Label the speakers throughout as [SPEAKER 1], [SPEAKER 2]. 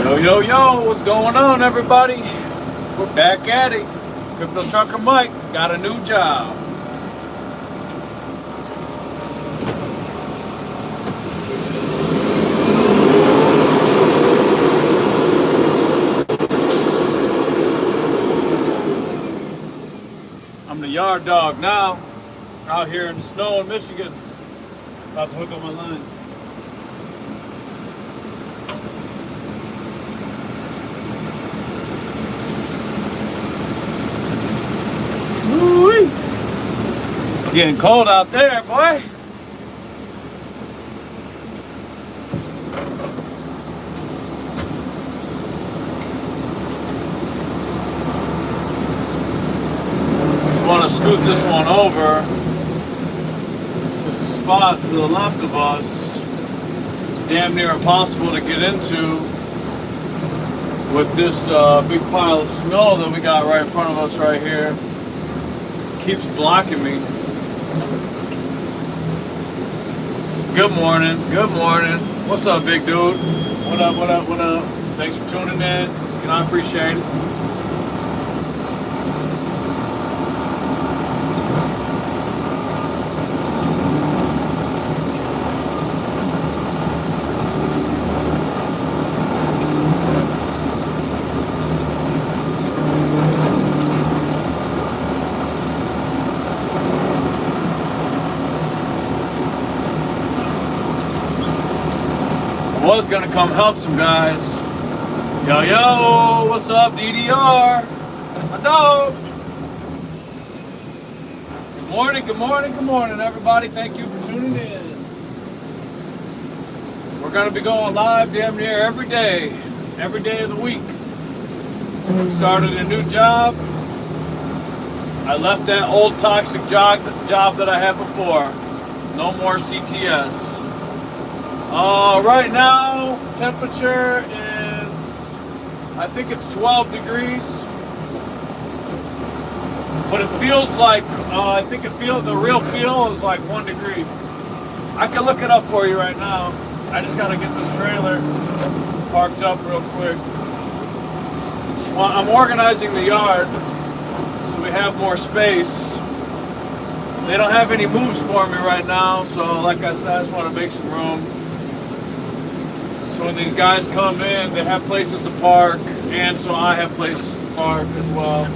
[SPEAKER 1] Yo, yo, yo, what's going on, everybody? We're back at it. CryptoTruckerMike got a new job. I'm the yard dog now, out here in the snow in Michigan. About to hook up my line. Woo-wee. Getting cold out there, boy. Just want to scoot this one over. There's a spot to the left of us. It's damn near impossible to get into with this big pile of snow that we got right in front of us right here. Keeps blocking me. Good morning, good morning. What's up, big dude? What up, what up, what up? Thanks for tuning in. You know, I appreciate it. Was gonna come help some guys. Yo, yo, what's up, DDR? That's my dog. Good morning, good morning, good morning, everybody. Thank you for tuning in. We're gonna be going live damn near every day of the week. Started a new job. I left that old toxic job that I had before. No more CTS. Right now, temperature is, I think it's 12 degrees. But it feels like, the real feel is like 1 degree. I can look it up for you right now. I just gotta get this trailer parked up real quick. So I'm organizing the yard so we have more space. They don't have any moves for me right now, so like I said, I just want to make some room. So when these guys come in, they have places to park, and so I have places to park as well.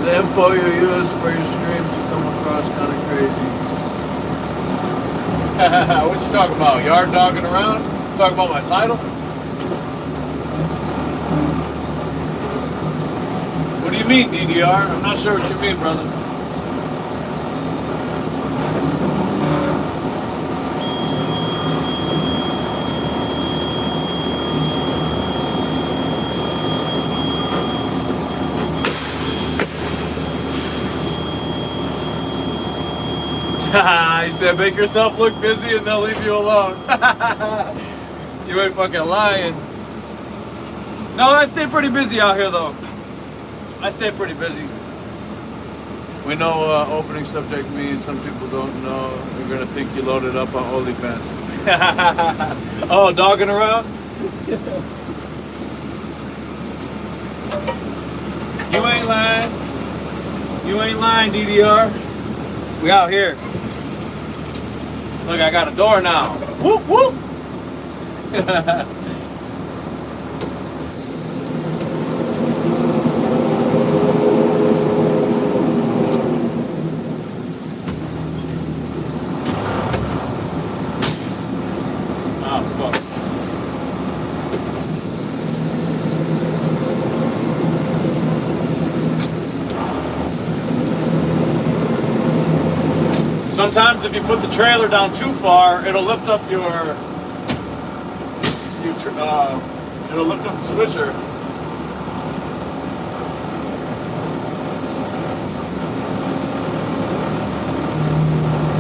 [SPEAKER 1] The info you use for your stream to come across kind of crazy. What you talking about? Yard dogging around? You talking about my title? What do you mean, DDR? I'm not sure what you mean, brother. He said, make yourself look busy and they'll leave you alone. You ain't fucking lying. No, I stay pretty busy out here, though. I stay pretty busy. We know opening subject means some people don't know. They're going to think you loaded up on OnlyFans. Oh, dogging around? You ain't lying. You ain't lying, DDR. We out here. Look, I got a door now. Whoop, whoop. Oh, fuck. Sometimes if you put the trailer down too far, it'll lift up it'll lift up the switcher.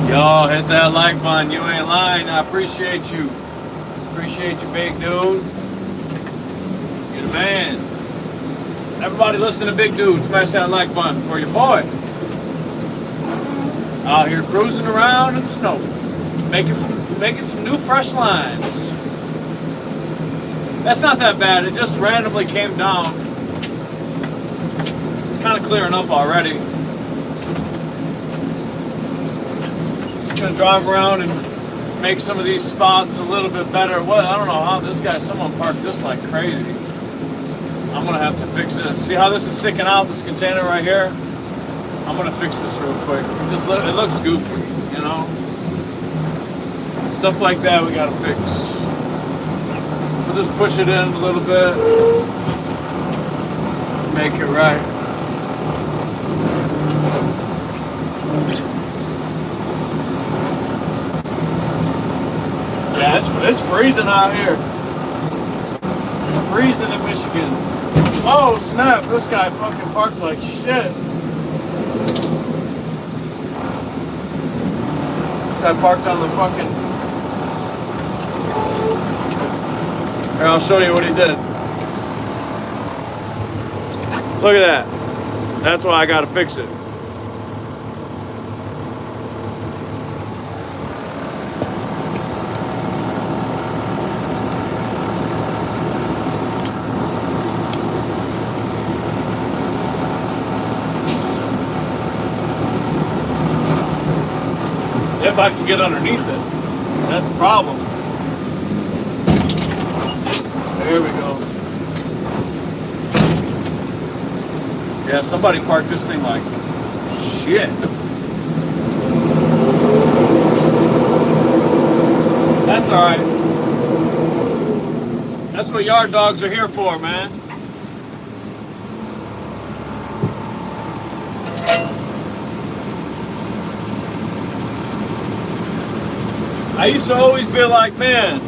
[SPEAKER 1] Yo, hit that like button. You ain't lying. I appreciate you. Appreciate you, big dude. You're the man. Everybody listen to Big Dude. Smash that like button for your boy. Out here cruising around in the snow. Making some new fresh lines. That's not that bad. It just randomly came down. It's kind of clearing up already. Just gonna drive around and make some of these spots a little bit better. What? I don't know how this guy. Someone parked this like crazy. I'm gonna have to fix this. See how this is sticking out? This container right here. I'm gonna fix this real quick. It looks goofy, you know. Stuff like that we gotta fix. We'll just push it in a little bit. Make it right. Yeah, it's freezing out here. It's freezing in Michigan. Oh snap, this guy fucking parked like shit. This guy parked on the fucking... Here, I'll show you what he did. Look at that. That's why I gotta fix it. If I can get underneath it. That's the problem. There we go. Yeah, somebody parked this thing like shit. That's alright. That's what yard dogs are here for, man. I used to always be like, man,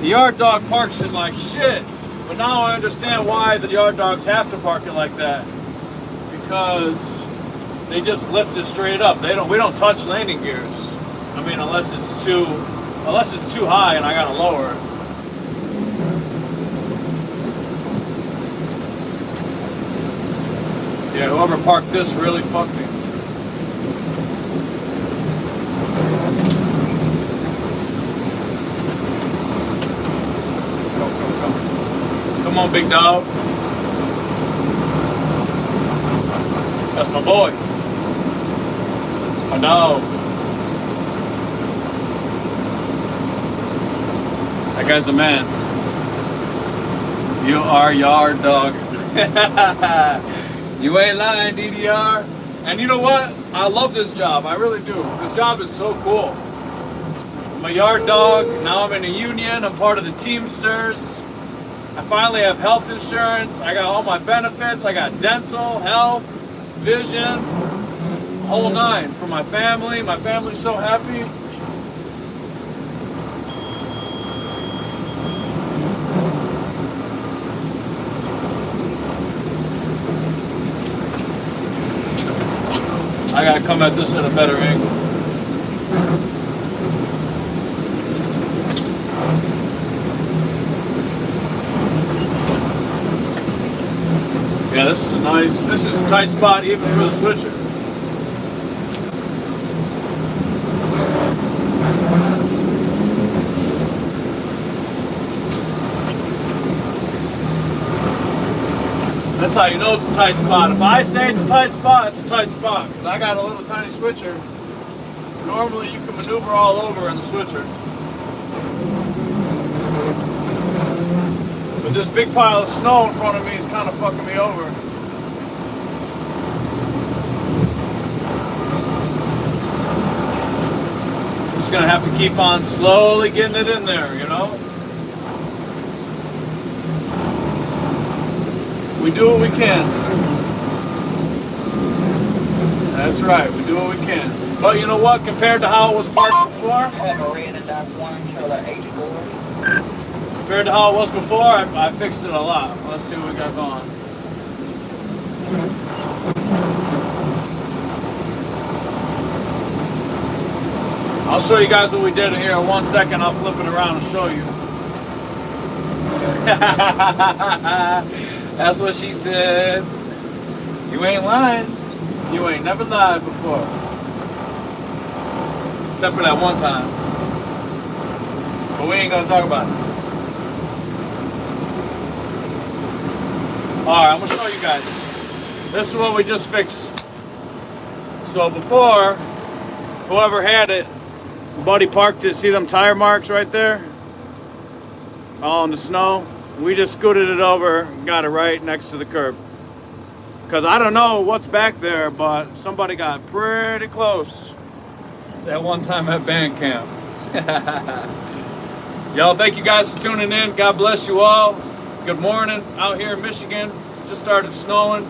[SPEAKER 1] the yard dog parks it like shit. But now I understand why the yard dogs have to park it like that. Because they just lift it straight up. We don't touch landing gears. I mean, unless it's too high and I gotta lower it. Yeah, whoever parked this really fucked me. Come on, big dog. That's my boy. That's my dog. That guy's a man. You are yard dog. You ain't lying, DDR. And you know what? I love this job. I really do. This job is so cool. I'm a yard dog. Now I'm in a union. I'm part of the Teamsters. I finally have health insurance. I got all my benefits. I got dental, health, vision, whole nine for my family. My family's so happy. I gotta come at this at a better angle. Yeah, this is a tight spot even for the switcher. That's how you know it's a tight spot. If I say it's a tight spot, it's a tight spot. Because I got a little tiny switcher. Normally you can maneuver all over in the switcher. But this big pile of snow in front of me is kind of fucking me over. Just gonna have to keep on slowly getting it in there, you know? We do what we can. That's right, we do what we can. But you know what, compared to how it was parked before? Compared to how it was before, I fixed it a lot. Let's see what we got going. I'll show you guys what we did in here in 1 second. I'll flip it around and show you. That's what she said. You ain't lying. You ain't never lied before. Except for that one time. But we ain't gonna talk about it. Alright, I'm gonna show you guys. This is what we just fixed. So before, whoever had it, buddy parked it. See them tire marks right there? All in the snow. We just scooted it over, got it right next to the curb. Because I don't know what's back there, but somebody got pretty close that one time at band camp. Y'all, thank you guys for tuning in. God bless you all. Good morning out here in Michigan. Just started snowing.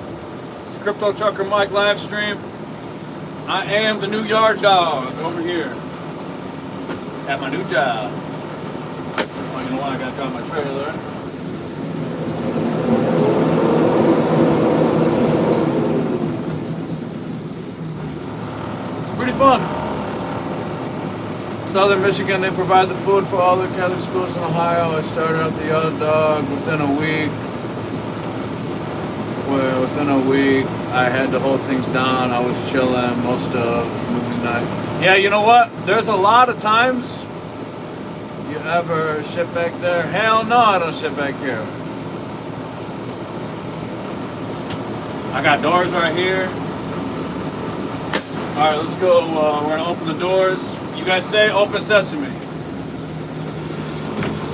[SPEAKER 1] It's a Crypto Trucker Mike live stream. I am the new yard dog over here at my new job. Oh, you know what? I gotta drop my trailer. It's pretty fun. Southern Michigan, they provide the food for all the Catholic schools in Ohio. I started out the yard dog within a week. Well, within a week, I had to hold things down. I was chilling most of movie night. Yeah, you know what? There's a lot of times. You ever shit back there? Hell no, I don't shit back here. I got doors right here. All right, let's go. We're gonna open the doors. You guys say open sesame.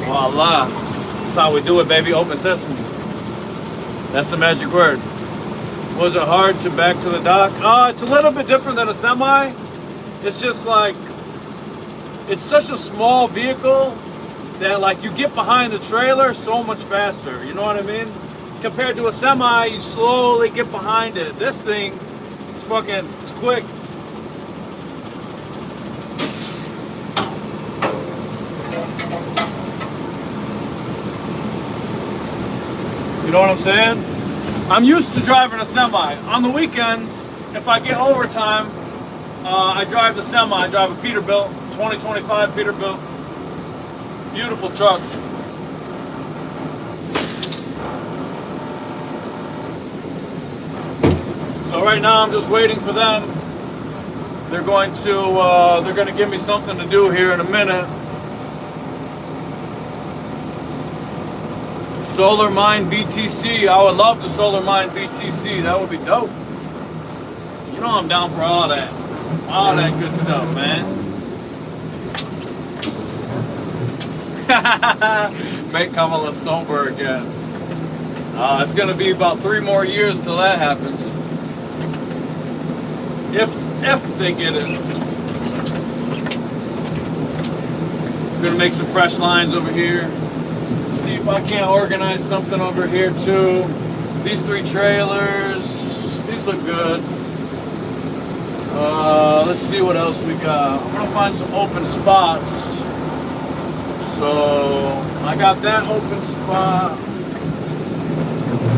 [SPEAKER 1] Voila. That's how we do it, baby. Open sesame. That's the magic word. Was it hard to back to the dock? It's a little bit different than a semi. It's just like, it's such a small vehicle that like you get behind the trailer so much faster. You know what I mean? Compared to a semi, you slowly get behind it. This thing is fucking, it's quick. You know what I'm saying? I'm used to driving a semi. On the weekends, if I get overtime, I drive the semi. I drive a Peterbilt, 2025 Peterbilt. Beautiful truck. So right now I'm just waiting for them. They're going to give me something to do here in a minute. Solar Mine BTC. I would love the Solar Mine BTC. That would be dope. You know I'm down for all that. All that good stuff, man. Make Kamala sober again. It's going to be about 3 more years till that happens. If they get it. I'm going to make some fresh lines over here. See if I can't organize something over here too. These 3 trailers, these look good. Let's see what else we got. I'm gonna find some open spots. So I got that open spot.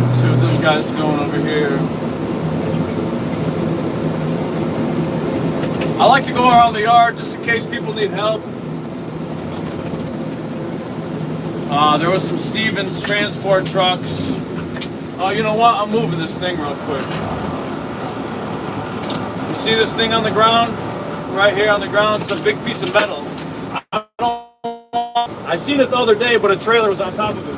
[SPEAKER 1] Let's see what this guy's doing over here. I like to go around the yard just in case people need help. There was some Stevens transport trucks. Oh, you know what? I'm moving this thing real quick. You see this thing on the ground? Right here on the ground, it's a big piece of metal. I seen it the other day, but a trailer was on top of it.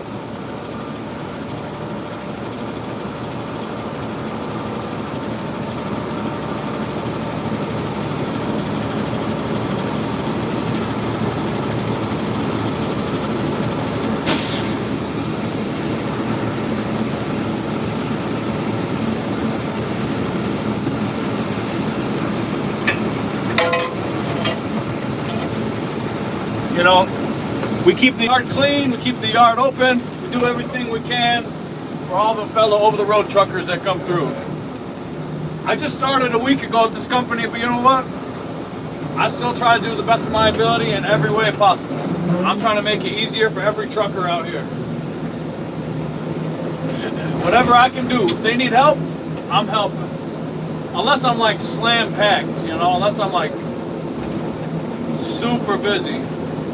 [SPEAKER 1] You know, we keep the yard clean, we keep the yard open, we do everything we can for all the fellow over-the-road truckers that come through. I just started a week ago at this company, but you know what? I still try to do the best of my ability in every way possible. I'm trying to make it easier for every trucker out here. Whatever I can do. If they need help, I'm helping. Unless I'm like slam-packed, you know, unless I'm like super busy.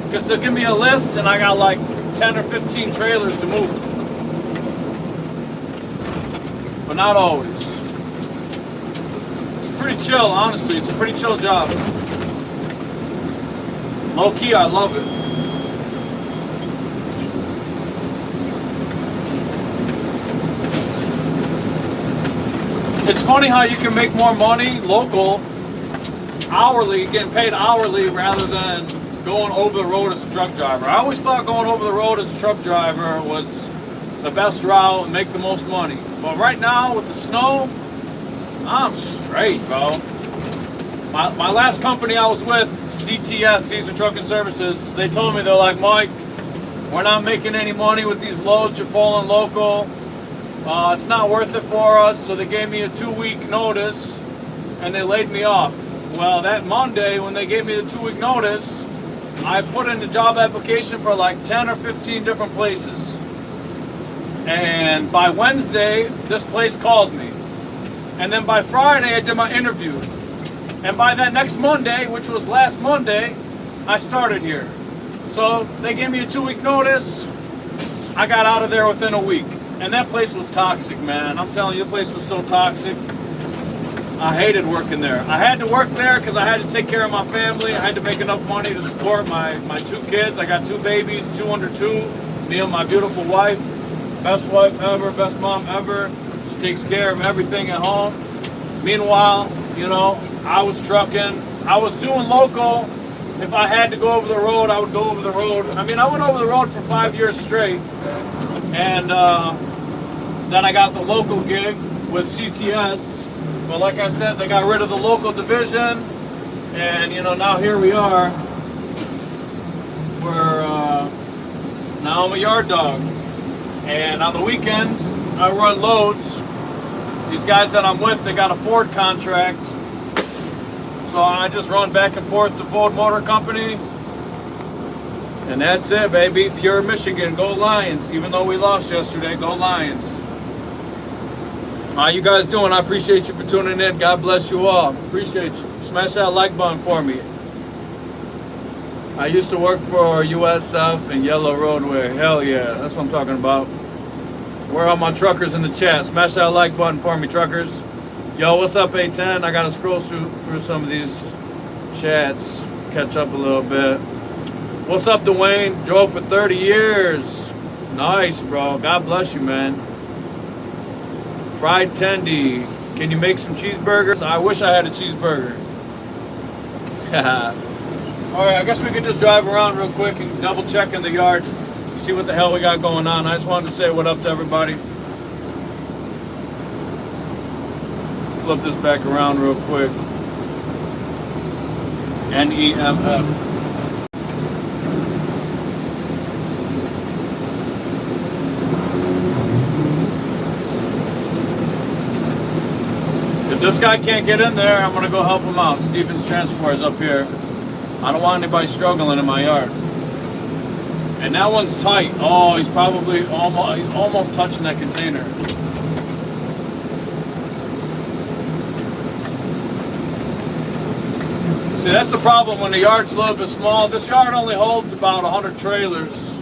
[SPEAKER 1] Because they'll give me a list and I got like 10 or 15 trailers to move. But not always. It's pretty chill, honestly. It's a pretty chill job. Low key, I love it. It's funny how you can make more money local, hourly, getting paid hourly rather than going over the road as a truck driver. I always thought going over the road as a truck driver was the best route and make the most money. But right now with the snow, I'm straight, bro. My last company I was with, CTS, Caesar Trucking Services, they told me, they're like, Mike, we're not making any money with these loads you're pulling local. It's not worth it for us. So they gave me a 2-week notice and they laid me off. Well, that Monday when they gave me the 2-week notice, I put in a job application for like 10 or 15 different places. And by Wednesday, this place called me. And then by Friday, I did my interview. And by that next Monday, which was last Monday, I started here. So they gave me a 2-week notice. I got out of there within a week. And that place was toxic, man. I'm telling you, the place was so toxic. I hated working there. I had to work there because I had to take care of my family. I had to make enough money to support my 2 kids. I got 2 babies, 2 under 2. Me and my beautiful wife. Best wife ever, best mom ever. She takes care of everything at home. Meanwhile, you know, I was trucking. I was doing local. If I had to go over the road, I would go over the road. I mean, I went over the road for 5 years straight. And then I got the local gig with CTS. But like I said, they got rid of the local division. And, you know, now here we are. Now I'm a yard dog. And on the weekends, I run loads. These guys that I'm with, they got a Ford contract. So I just run back and forth to Ford Motor Company. And that's it, baby. Pure Michigan. Go Lions. Even though we lost yesterday, go Lions. How you guys doing? I appreciate you for tuning in. God bless you all. Appreciate you. Smash that like button for me. I used to work for USF and Yellow Roadway. Hell yeah. That's what I'm talking about. Where are all my truckers in the chat? Smash that like button for me, truckers. Yo, what's up, A10? I gotta scroll through some of these chats, catch up a little bit. What's up, Dwayne? Drove for 30 years. Nice, bro. God bless you, man. Fried Tendy. Can you make some cheeseburgers? I wish I had a cheeseburger. Alright, I guess we could just drive around real quick and double check in the yard. See what the hell we got going on. I just wanted to say what up to everybody. Flip this back around real quick. NEMF. If this guy can't get in there, I'm going to go help him out. Stevens Transport is up here. I don't want anybody struggling in my yard. And that one's tight. Oh, he's probably almost touching that container. See, that's the problem when the yard's a little bit small. This yard only holds about 100 trailers.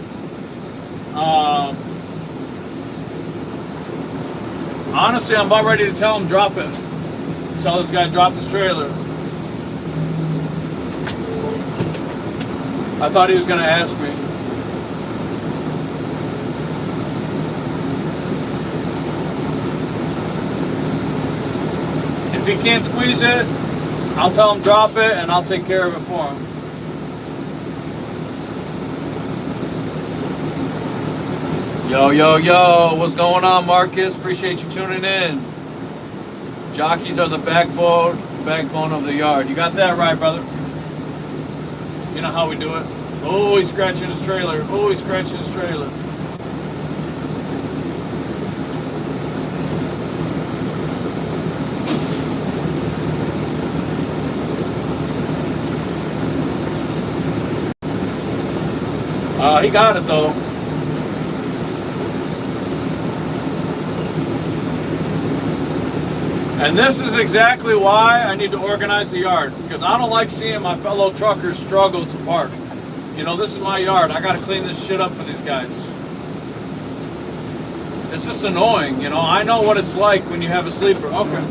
[SPEAKER 1] Honestly, I'm about ready to tell him drop it. Tell this guy drop his trailer. I thought he was going to ask me. If he can't squeeze it, I'll tell him drop it and I'll take care of it for him. Yo, yo, yo, what's going on, Marcus? Appreciate you tuning in. Jockeys are the backbone of the yard. You got that right, brother. You know how we do it. Oh, he's scratching his trailer. Oh, he's scratching his trailer. He got it though. And this is exactly why I need to organize the yard, because I don't like seeing my fellow truckers struggle to park. You know, this is my yard. I got to clean this shit up for these guys. It's just annoying, you know. I know what it's like when you have a sleeper. Okay.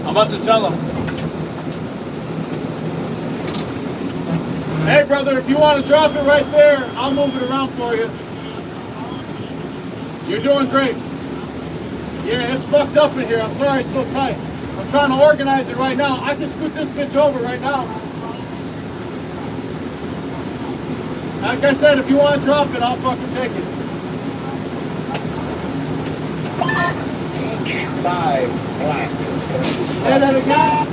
[SPEAKER 1] I'm about to tell him. Hey, brother, if you want to drop it right there, I'll move it around for you. You're doing great. Yeah, it's fucked up in here. I'm sorry it's so tight. I'm trying to organize it right now. I can scoot this bitch over right now. Like I said, if you want to drop it, I'll fucking take it.
[SPEAKER 2] 5 black.
[SPEAKER 1] Say that again?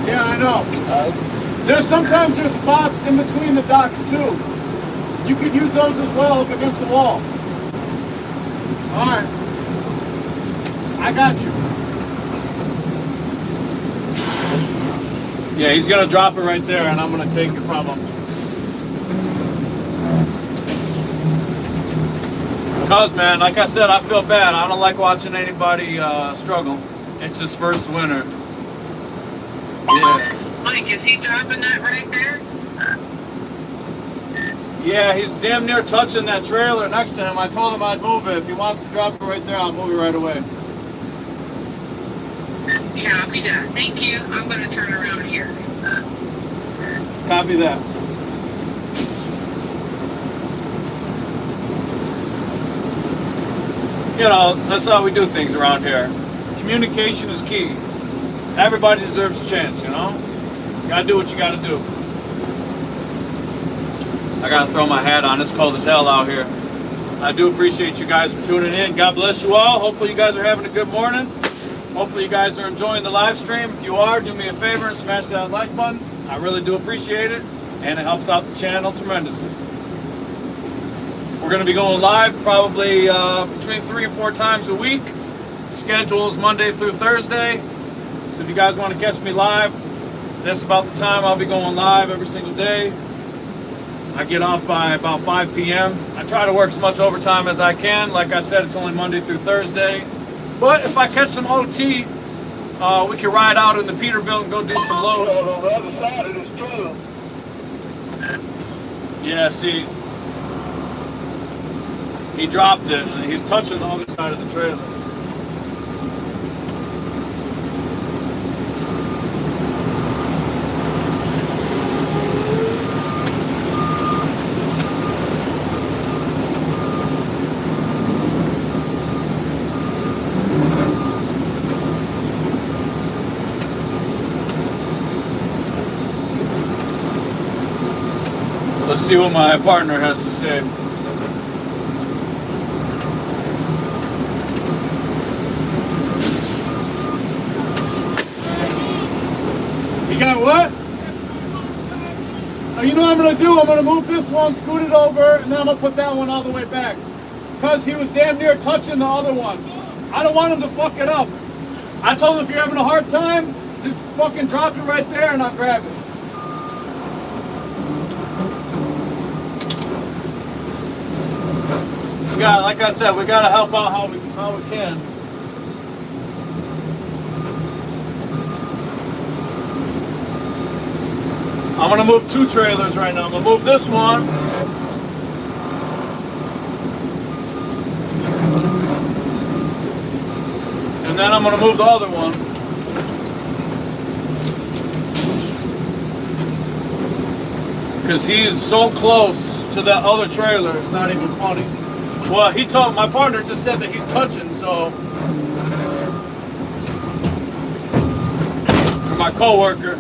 [SPEAKER 1] Yeah, I know. Sometimes there's spots in between the docks too. You could use those as well up against the wall. Alright. I got you. Yeah, he's gonna drop it right there and I'm gonna take it from him. Cause man, like I said, I feel bad. I don't like watching anybody struggle. It's his first winter. Yeah.
[SPEAKER 2] Mike, is he dropping that right there?
[SPEAKER 1] Yeah, he's damn near touching that trailer next to him. I told him I'd move it. If he wants to drop it right there, I'll move it right away.
[SPEAKER 2] Copy that. Thank you. I'm going to turn around here.
[SPEAKER 1] Copy that. You know, that's how we do things around here. Communication is key. Everybody deserves a chance, you know? You gotta do what you gotta do. I gotta throw my hat on. It's cold as hell out here. I do appreciate you guys for tuning in. God bless you all. Hopefully you guys are having a good morning. Hopefully you guys are enjoying the live stream. If you are, do me a favor and smash that like button. I really do appreciate it, and it helps out the channel tremendously. We're going to be going live probably between 3 and 4 times a week. The schedule is Monday through Thursday. So if you guys want to catch me live, that's about the time I'll be going live every single day. I get off by about 5 p.m. I try to work as much overtime as I can. Like I said, it's only Monday through Thursday. But if I catch some OT, we can ride out in the Peterbilt and go do some loads.
[SPEAKER 2] On the other side of this trailer.
[SPEAKER 1] Yeah, see, he dropped it and he's touching the other side of the trailer. Let's see what my partner has to say. You got what? Oh, you know what I'm going to do? I'm going to move this one, scoot it over, and then I'm going to put that one all the way back. Because he was damn near touching the other one. I don't want him to fuck it up. I told him if you're having a hard time, just fucking drop it right there and I'll grab it. Like I said, we gotta help out how we can. I'm gonna move 2 trailers right now. I'm gonna move this one. And then I'm gonna move the other one. Because he's so close to that other trailer, it's not even funny. Well, he told my partner just said that he's touching, so for my coworker.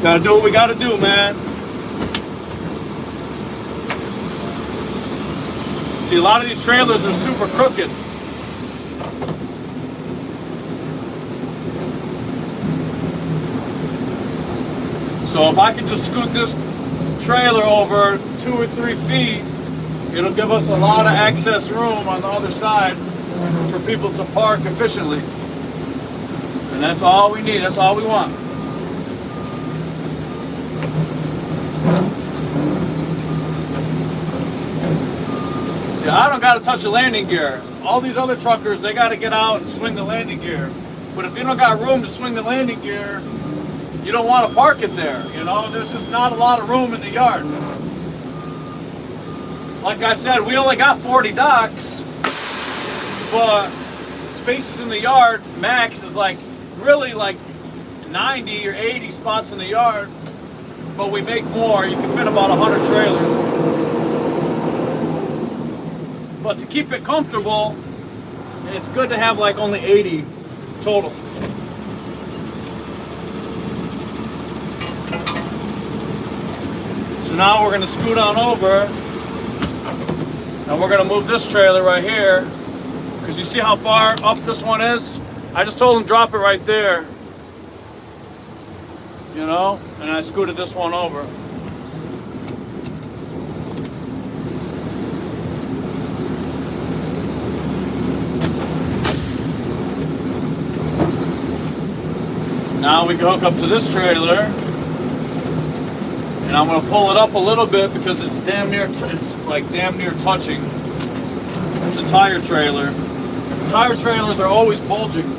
[SPEAKER 1] Gotta do what we gotta do, man. See, a lot of these trailers are super crooked. So if I can just scoot this trailer over 2 or 3 feet, it'll give us a lot of access room on the other side for people to park efficiently. And that's all we need, that's all we want. I don't got to touch the landing gear. All these other truckers, they got to get out and swing the landing gear. But if you don't got room to swing the landing gear, you don't want to park it there. You know, there's just not a lot of room in the yard. like I said, we only got 40 docks, but spaces in the yard max is like really like 90 or 80 spots in the yard, but we make more. You can fit about 100 trailers. But to keep it comfortable, it's good to have like only 80 total. So now we're gonna scoot on over and we're gonna move this trailer right here, because you see how far up this one is? I just told him drop it right there, you know, and I scooted this one over. Now we can hook up to this trailer, and I'm gonna pull it up a little bit because it's damn near, it's like damn near touching. It's a tire trailer. Tire trailers are always bulging.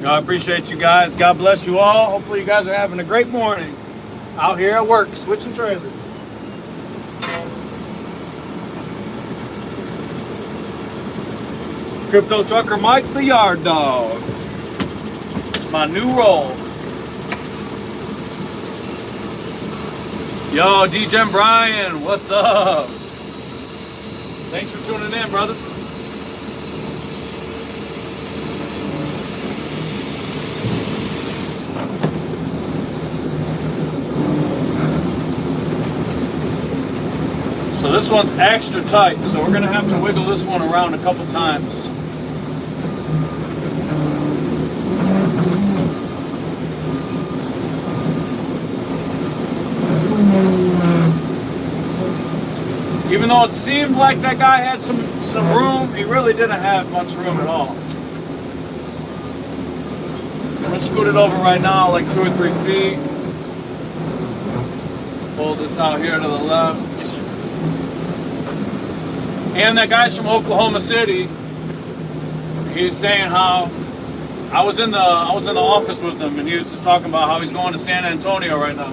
[SPEAKER 1] I appreciate you guys. God bless you all. Hopefully you guys are having a great morning out here at work, switching trailers. Crypto Trucker Mike, the yard dog. It's my new role. Yo, DJ Brian, what's up? Thanks for tuning in, brother. So this one's extra tight, so we're gonna have to wiggle this one around a couple times. Even though it seemed like that guy had some room, he really didn't have much room at all. I'm gonna scoot it over right now, like 2 or 3 feet. Pull this out here to the left. And that guy's from Oklahoma City. He's saying how I was in the office with him, and he was just talking about how he's going to San Antonio right now.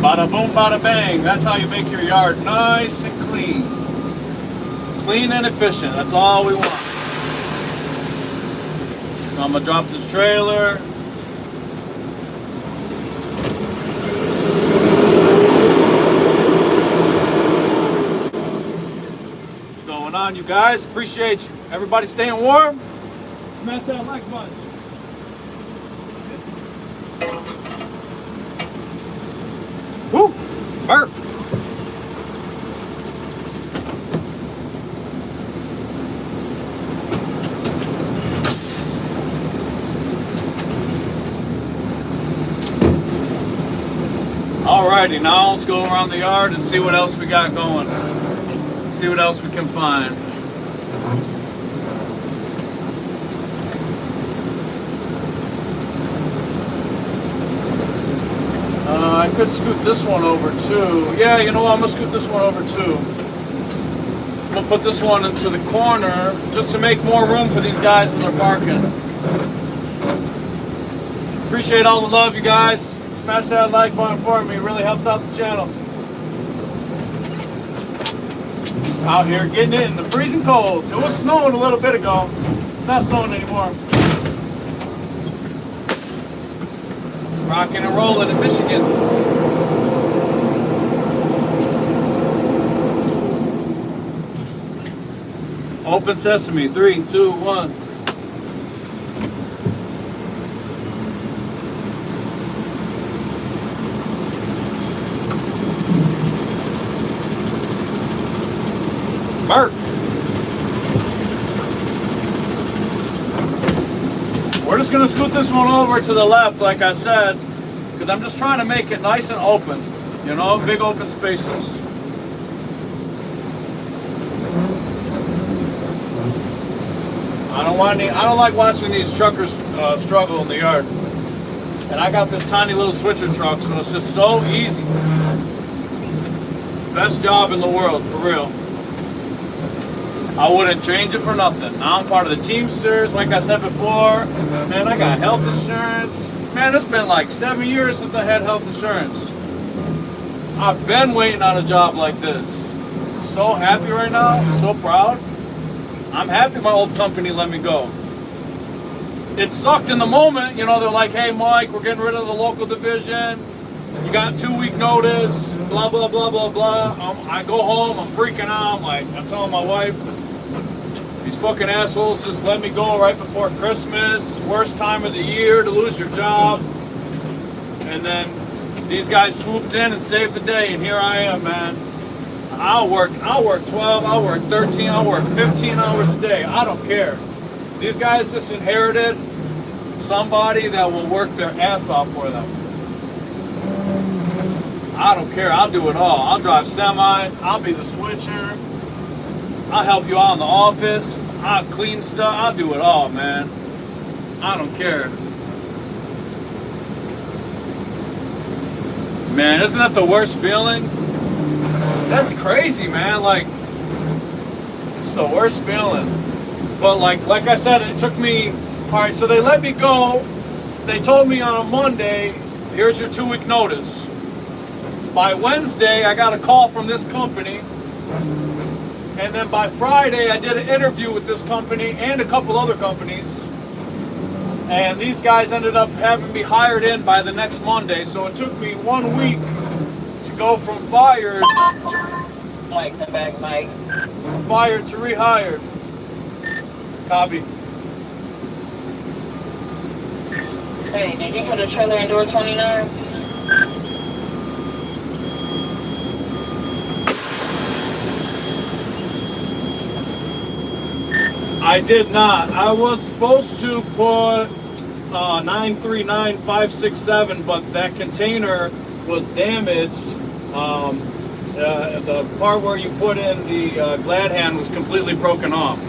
[SPEAKER 1] Bada boom, bada bang. That's how you make your yard nice and clean. Clean and efficient, that's all we want. So I'm gonna drop this trailer. What's going on, you guys? Appreciate you. Everybody staying warm? Smash that like button. Woo! Burp! Alrighty, now let's go around the yard and see what else we got going. See what else we can find. I could scoot this one over too. Yeah, you know what? I'm gonna scoot this one over too. I'm gonna put this one into the corner just to make more room for these guys when they're parking. Appreciate all the love, you guys. Smash that like button for me. It really helps out the channel. Out here getting it in the freezing cold. It was snowing a little bit ago. It's not snowing anymore. Rocking and rolling in Michigan. Open sesame. 3, 2, 1. Merc. We're just gonna scoot this one over to the left, like I said, because I'm just trying to make it nice and open. You know, big open spaces. I don't like watching these truckers struggle in the yard. And I got this tiny little switcher truck, so it's just so easy. Best job in the world, for real. I wouldn't change it for nothing. Now I'm part of the Teamsters, like I said before. Man, I got health insurance. Man, it's been like 7 years since I had health insurance. I've been waiting on a job like this. So happy right now. I'm so proud. I'm happy my old company let me go. It sucked in the moment. You know, they're like, hey, Mike, we're getting rid of the local division. You got 2-week notice, blah, blah, blah, blah, blah. I go home, I'm freaking out. I'm telling my wife, these fucking assholes just let me go right before Christmas. Worst time of the year to lose your job. And then these guys swooped in and saved the day, and here I am, man. I'll work 12, I'll work 13, I'll work 15 hours a day. I don't care. These guys just inherited somebody that will work their ass off for them. I don't care. I'll do it all. I'll drive semis. I'll be the switcher. I'll help you out in the office. I'll clean stuff. I'll do it all, man. I don't care. Man, isn't that the worst feeling? That's crazy, man. Like, it's the worst feeling. But like I said, it took me, all right, so they let me go. They told me on a Monday, here's your 2-week notice. By Wednesday, I got a call from this company. And then by Friday, I did an interview with this company and a couple other companies. And these guys ended up having me hired in by the next Monday. So it took me 1 week to go from fired to...
[SPEAKER 2] Mike, come back, Mike.
[SPEAKER 1] Fired to rehired. Copy.
[SPEAKER 2] Hey, did you put a trailer in door 29?
[SPEAKER 1] I did not. I was supposed to put 939567, but that container was damaged. The part where you put in the glad hand was completely broken off.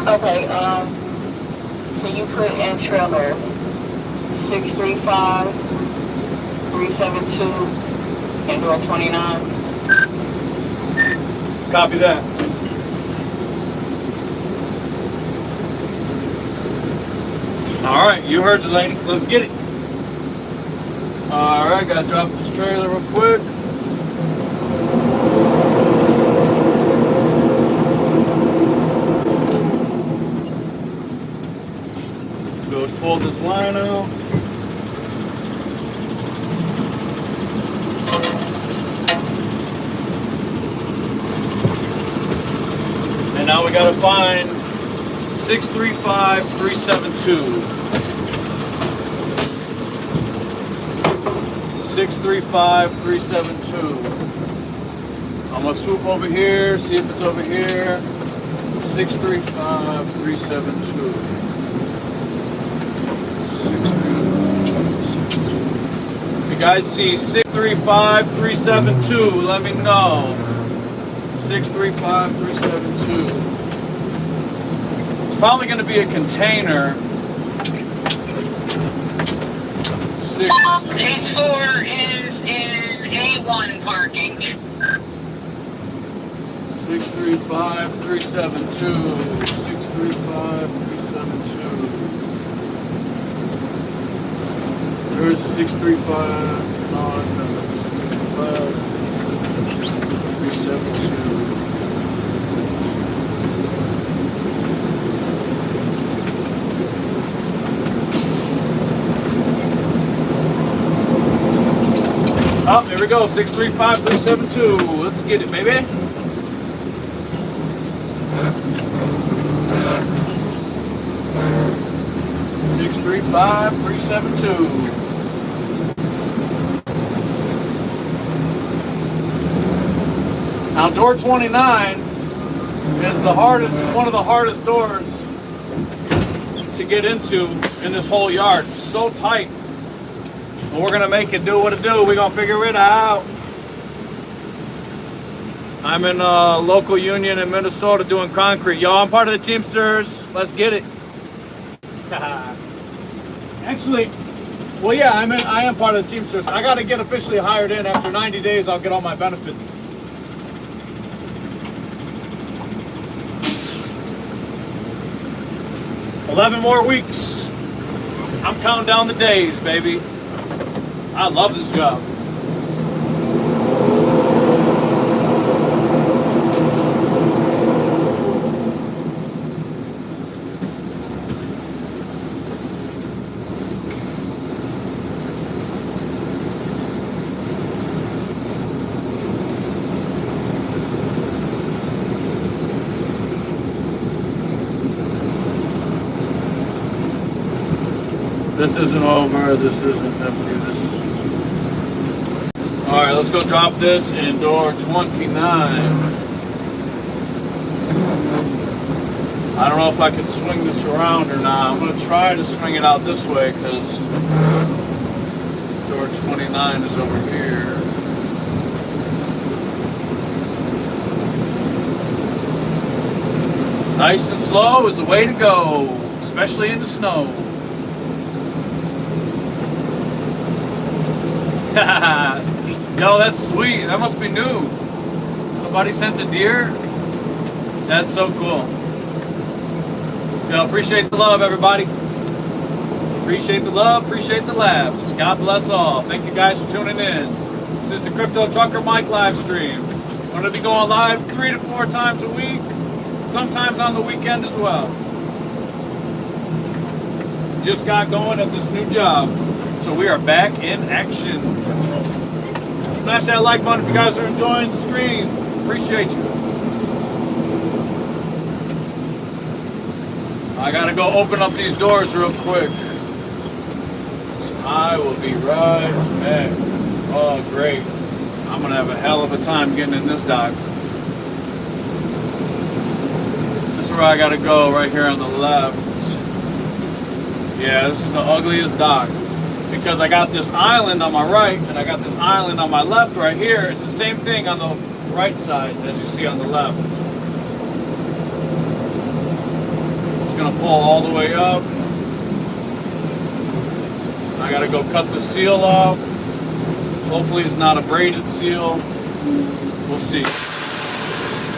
[SPEAKER 2] Okay, can you put in trailer 635 372 and door 29?
[SPEAKER 1] Copy that. All right, you heard the lady. Let's get it. All right, gotta drop this trailer real quick. Go pull this line out. And now we gotta find 635 372. 635 372. I'm gonna swoop over here, see if it's over here. 635 372. 635. If you guys see 635 372, let me know. 635 372. It's probably going to be a container.
[SPEAKER 2] Case 4 is in A1 parking.
[SPEAKER 1] 635 372. 635 372. There's 635. No, that's not 635 372. Oh, there we go. 635 372. Let's get it, baby. $635,372. Now door 29 is one of the hardest doors to get into in this whole yard. It's so tight. But we're gonna make it do what it do. We're gonna figure it out. I'm in a local union in Minnesota doing concrete. Y'all, I'm part of the Teamsters. Let's get it. Actually, well, yeah, I am part of the Teamsters. I got to get officially hired in. After 90 days, I'll get all my benefits. $11 more weeks. I'm counting down the days, baby. I love this job. This isn't over, this isn't nephew, this is... Alright, let's go drop this in door 29. I don't know if I can swing this around or not. I'm going to try to swing it out this way because door 29 is over here. Nice and slow is the way to go, especially in the snow. Yo, that's sweet. That must be new. Somebody sent a deer? That's so cool. Yo, appreciate the love, everybody. Appreciate the love, appreciate the laughs. God bless all. Thank you guys for tuning in. This is the Crypto Trucker Mike live stream. I'm going to be going live 3 to 4 times a week, sometimes on the weekend as well. Just got going at this new job. So we are back in action. Smash that like button if you guys are enjoying the stream. Appreciate you. I gotta go open up these doors real quick. So I will be right back. Oh, great. I'm gonna have a hell of a time getting in this dock. This is where I gotta go, right here on the left. Yeah, this is the ugliest dock. Because I got this island on my right and I got this island on my left right here. It's the same thing on the right side as you see on the left. It's gonna pull all the way up. I gotta go cut the seal off. Hopefully it's not a braided seal. We'll see.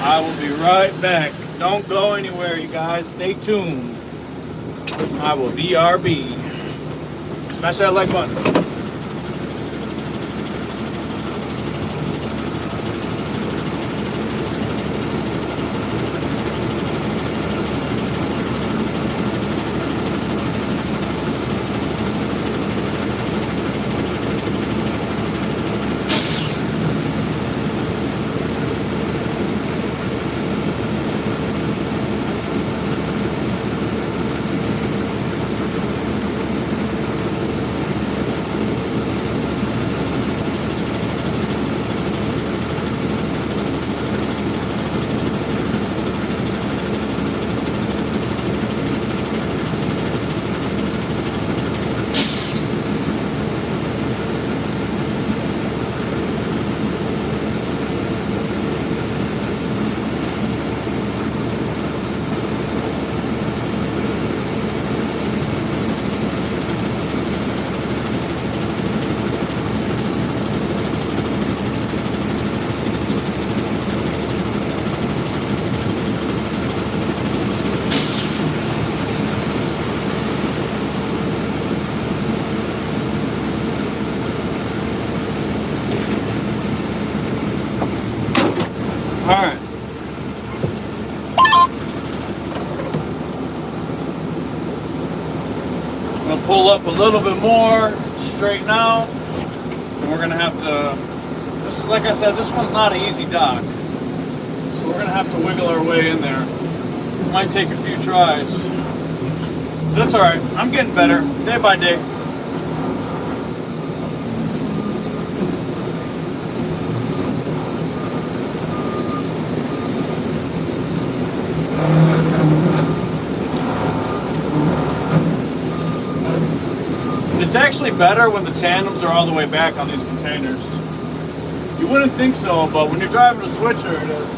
[SPEAKER 1] I will be right back. Don't go anywhere, you guys. Stay tuned. I will BRB. Smash that like button. Alright. I'm going to pull up a little bit more, straighten out, and we're going to have to, this is, like I said, this one's not an easy dock, so we're going to have to wiggle our way in there. Might take a few tries. That's alright. I'm getting better day by day. It's actually better when the tandems are all the way back on these containers. You wouldn't think so, but when you're driving a switcher, it is.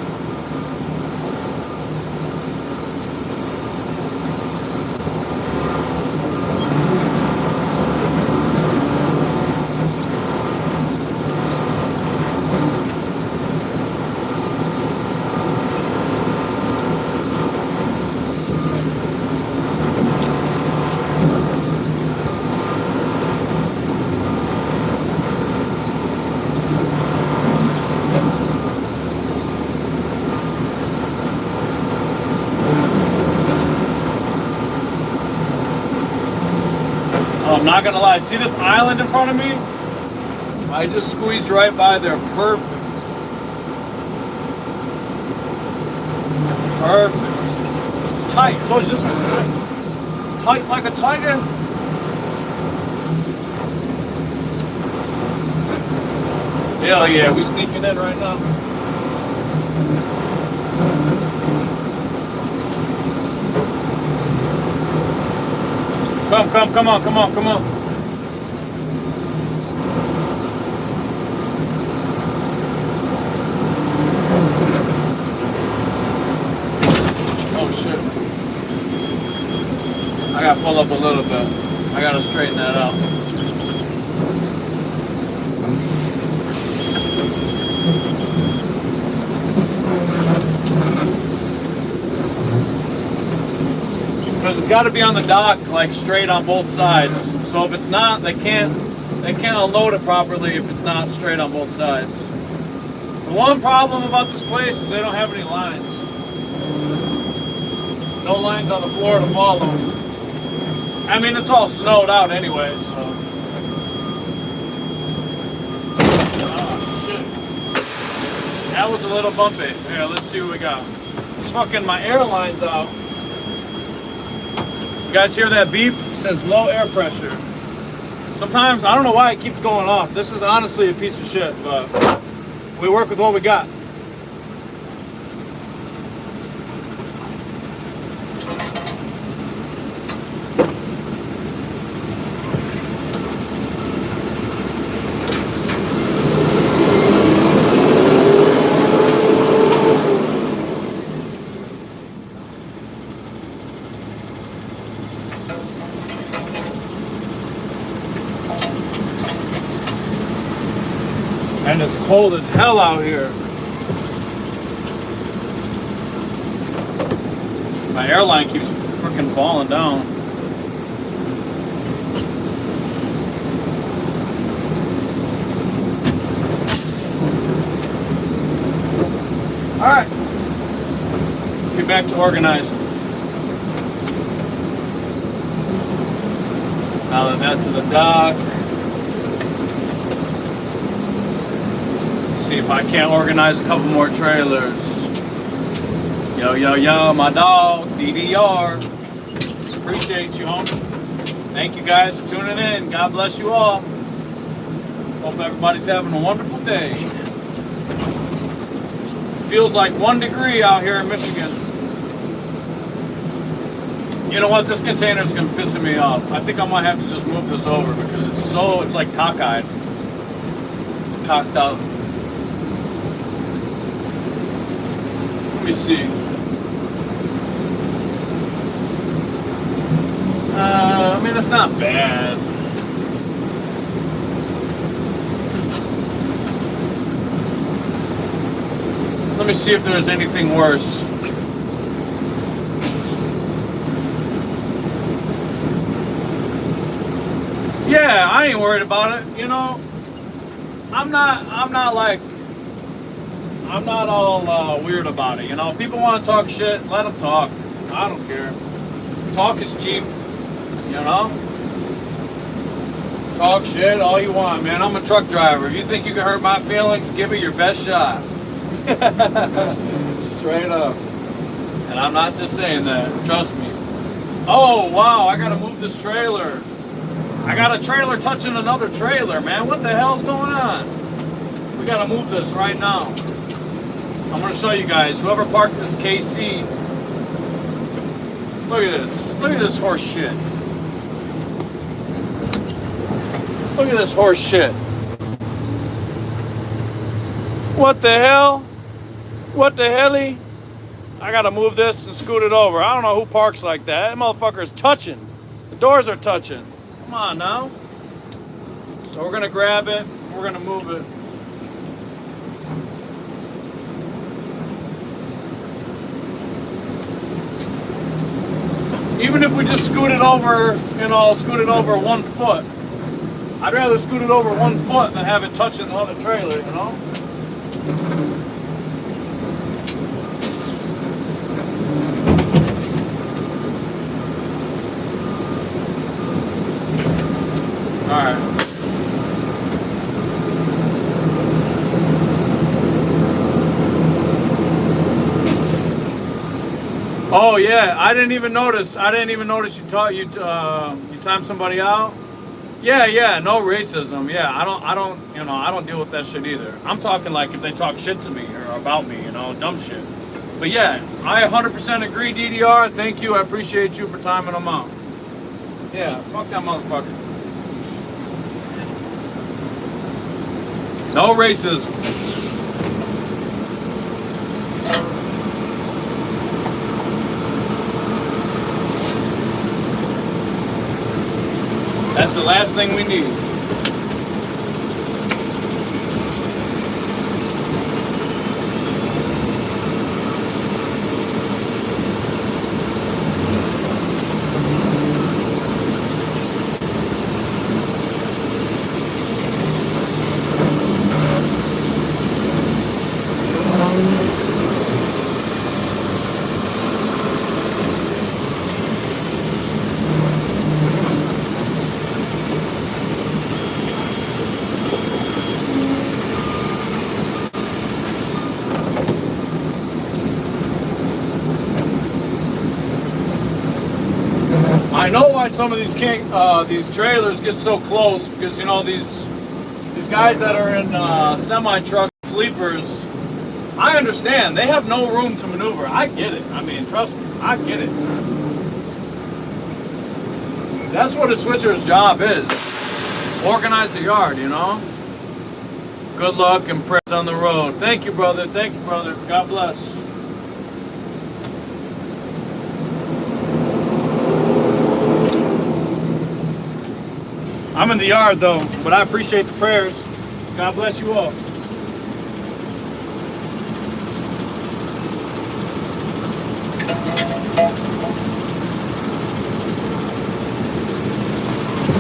[SPEAKER 1] I'm not gonna lie, see this island in front of me? I just squeezed right by there, perfect. Perfect. It's tight, I told you this was tight. Tight like a tiger. Hell yeah, we sneaking in right now. Come on. Oh shit. I gotta pull up a little bit. I gotta straighten that out. Because it's got to be on the dock, like straight on both sides. So if it's not, they can't unload it properly if it's not straight on both sides. The one problem about this place is they don't have any lines. No lines on the floor to follow. I mean, it's all snowed out anyway, so. Oh shit. That was a little bumpy. Here, let's see what we got. It's fucking my airline's out. You guys hear that beep? It says low air pressure. Sometimes, I don't know why it keeps going off. This is honestly a piece of shit, but we work with what we got. And it's cold as hell out here. My airline keeps freaking falling down. Alright. Get back to organizing. Now that that's in the dock. See if I can't organize a couple more trailers. Yo, my dog, DDR. Appreciate you, homie. Thank you guys for tuning in. God bless you all. Hope everybody's having a wonderful day. It feels like 1 degree out here in Michigan. You know what? This container's gonna piss me off. I think I might have to just move this over because it's like cockeyed. It's cocked out. Let me see. I mean, it's not bad. Let me see if there's anything worse. Yeah, I ain't worried about it. You know, I'm not all weird about it. You know, people want to talk shit, let them talk. I don't care. Talk is cheap. You know? Talk shit all you want, man. I'm a truck driver. If you think you can hurt my feelings, give it your best shot. Straight up. And I'm not just saying that, trust me. Oh, wow, I gotta move this trailer. I got a trailer touching another trailer, man. What the hell's going on? We gotta move this right now. I'm gonna show you guys. Whoever parked this KC, look at this. Look at this horse shit. Look at this horse shit. What the hell? What the helly? I gotta move this and scoot it over. I don't know who parks like that. That motherfucker's touching. The doors are touching. Come on now. So we're gonna grab it. We're gonna move it. Even if we just scoot it over, you know, scoot it over 1 foot. I'd rather scoot it over 1 foot than have it touching the other trailer, you know? Alright. Oh yeah, I didn't even notice you timed somebody out. Yeah, no racism. Yeah, I don't deal with that shit either. I'm talking like if they talk shit to me or about me, you know, dumb shit. But yeah, I 100% agree, DDR. Thank you. I appreciate you for timing them out. Yeah, fuck that motherfucker. No racism. That's the last thing we need. I know why some of these trailers get so close, because you know these guys that are in semi truck sleepers. I understand they have no room to maneuver. I get it. I mean, trust me, I get it. That's what a switcher's job is. Organize the yard, you know. Good luck and prayers on the road. Thank you, brother. Thank you, brother. God bless. I'm in the yard though, but I appreciate the prayers. God bless you all.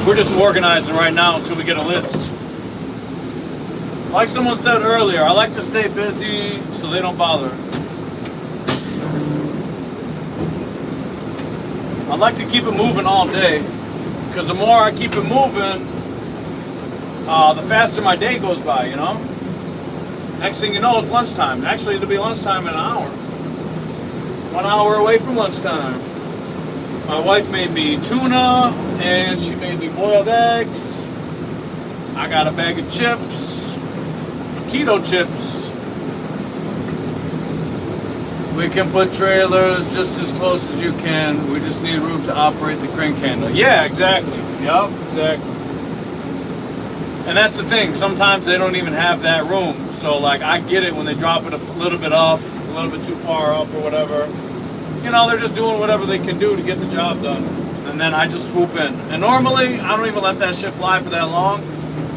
[SPEAKER 1] We're just organizing right now until we get a list. Like someone said earlier, I like to stay busy so they don't bother. I like to keep it moving all day. Because the more I keep it moving, the faster my day goes by, you know? Next thing you know, it's lunchtime. Actually, it'll be lunchtime in an hour. 1 hour away from lunchtime. My wife made me tuna, and she made me boiled eggs. I got a bag of chips, keto chips. We can put trailers just as close as you can. We just need room to operate the crank handle. Yeah, exactly. Yup, exactly. And that's the thing. Sometimes they don't even have that room. So, like, I get it when they drop it a little bit up, a little bit too far up or whatever. You know, they're just doing whatever they can do to get the job done. And then I just swoop in. And normally, I don't even let that shit fly for that long.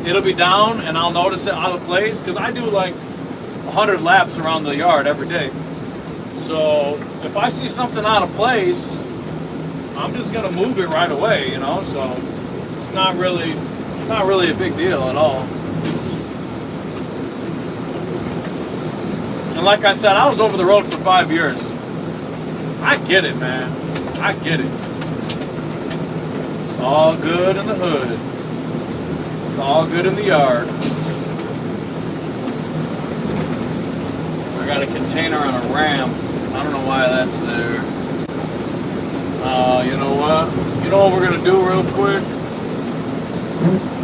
[SPEAKER 1] It'll be down, and I'll notice it out of place. Because I do, like, 100 laps around the yard every day. So if I see something out of place, I'm just gonna move it right away, you know. So it's not really a big deal at all. And like I said, I was over the road for 5 years. I get it, man. I get it. It's all good in the hood. It's all good in the yard. I got a container on a ramp. I don't know why that's there. You know what? You know what we're gonna do real quick?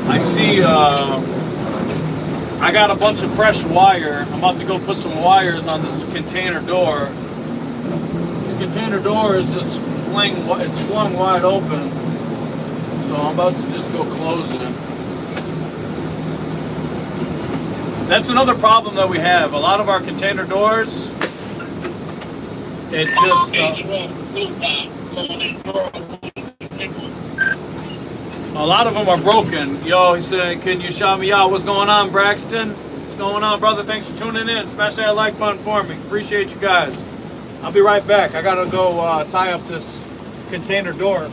[SPEAKER 1] I see, I got a bunch of fresh wire. I'm about to go put some wires on this container door. This container door is just it's flung wide open. So I'm about to just go close it. That's another problem that we have. A lot of our container doors, it just... a lot of them are broken. Yo, he said, can you shout me out? What's going on, Braxton? What's going on, brother? Thanks for tuning in. Smash that like button for me. Appreciate you guys. I'll be right back. I gotta go tie up this container door.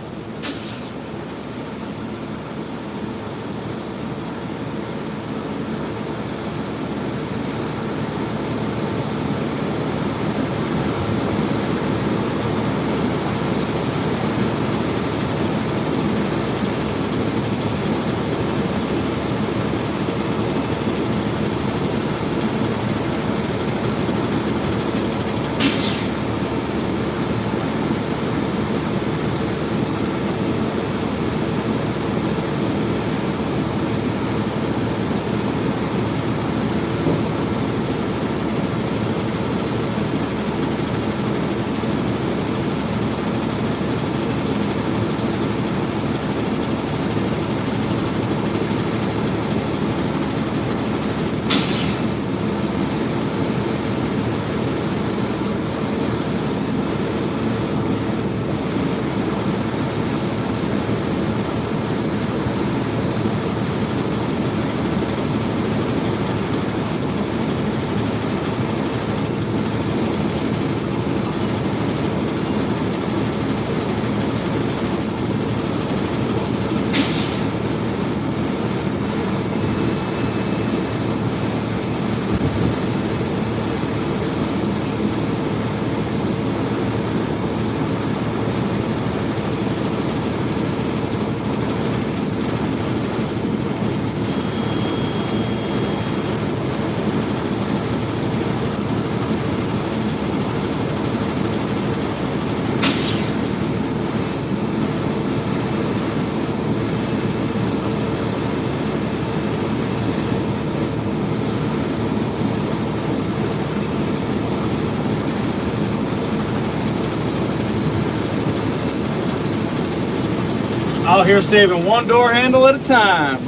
[SPEAKER 1] Out here saving one door handle at a time.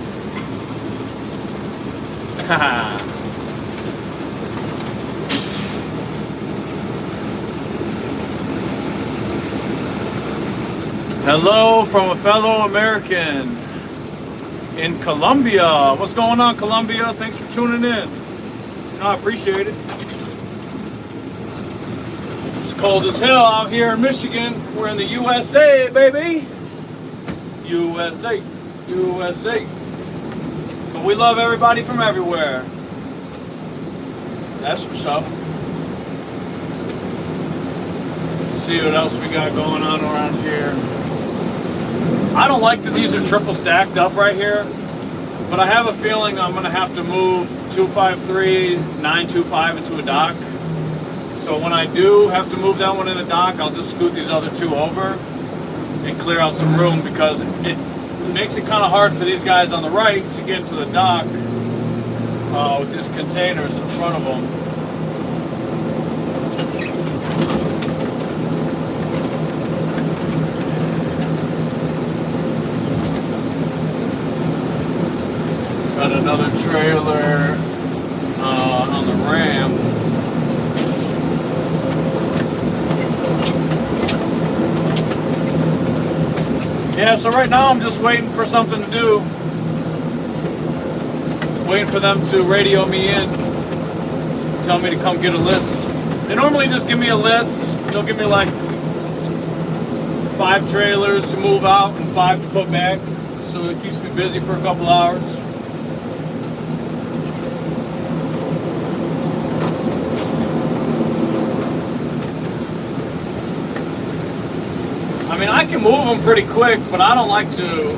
[SPEAKER 1] Hello from a fellow American in Colombia. What's going on, Colombia? Thanks for tuning in. I appreciate it. It's cold as hell out here in Michigan. We're in the USA, baby. USA, USA. But we love everybody from everywhere. That's for sure. Let's see what else we got going on around here. I don't like that these are triple stacked up right here, but I have a feeling I'm going to have to move 253, 925 into a dock. So when I do have to move that one in a dock, I'll just scoot these other two over and clear out some room, because it makes it kind of hard for these guys on the right to get to the dock with these containers in front of them. Got another trailer on the Ram. Yeah, so right now I'm just waiting for something to do. Waiting for them to radio me in, tell me to come get a list. They normally just give me a list. They'll give me like 5 trailers to move out and 5 to put back. So it keeps me busy for a couple hours. I mean, I can move them pretty quick, but I don't like to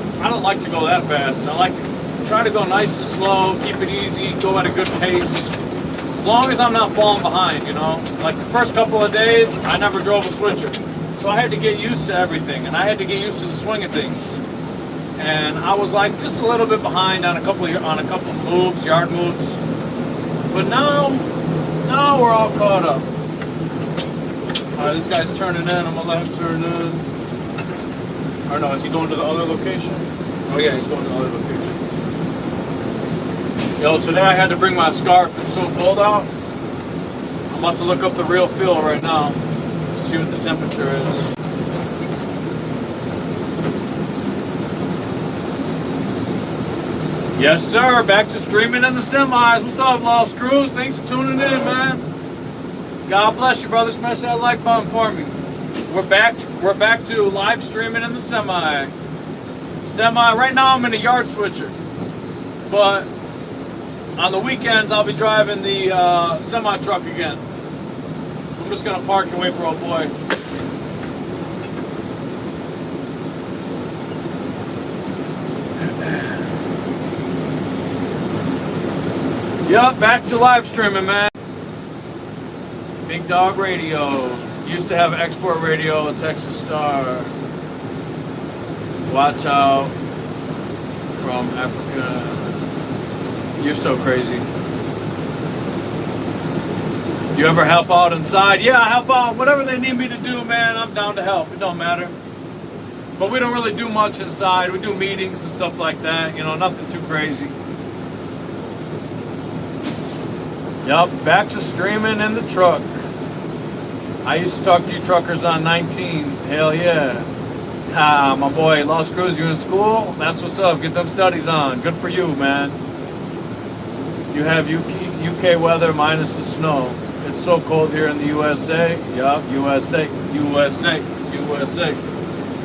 [SPEAKER 1] go that fast. I like to try to go nice and slow, keep it easy, go at a good pace, As long as I'm not falling behind, you know. Like the first couple of days, I never drove a switcher. So I had to get used to everything, and I had to get used to the swing of things. And I was like just a little bit behind on a couple of moves, yard moves. But now we're all caught up. All right, this guy's turning in. I'm gonna let him turn in. Or no, is he going to the other location? Oh yeah, he's going to the other location. Yo, today I had to bring my scarf. It's so cold out. I'm about to look up the real feel right now. See what the temperature is. Yes, sir. Back to streaming in the semis. What's up, Lost Crews? Thanks for tuning in, man. God bless you, brother. Smash that like button for me. We're back to live streaming in the semi. Right now I'm in a yard switcher. But on the weekends I'll be driving the semi truck again. I'm just gonna park and wait for old boy. Yup, back to live streaming, man. Big Dog Radio. Used to have export radio at Texas Star. Watch out from Africa. You're so crazy. You ever help out inside? Yeah, I help out. Whatever they need me to do, man, I'm down to help. It don't matter. But we don't really do much inside. We do meetings and stuff like that. You know, nothing too crazy. Yup, back to streaming in the truck. I used to talk to you truckers on 19. Hell yeah. Ah, my boy, Lost Crews, you in school? That's what's up. Get them studies on. Good for you, man. You have UK weather minus the snow. It's so cold here in the USA. Yup, USA.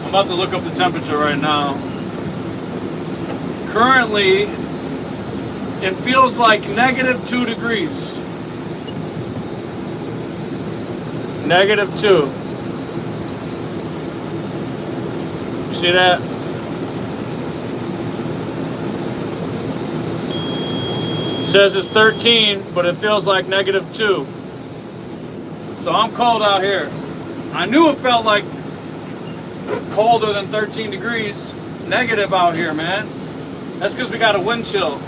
[SPEAKER 1] I'm about to look up the temperature right now. Currently, it feels like -2 degrees. -2. You see that? It says it's 13, but it feels like -2. So I'm cold out here. I knew it felt like colder than 13 degrees. Negative out here, man. That's because we got a wind chill.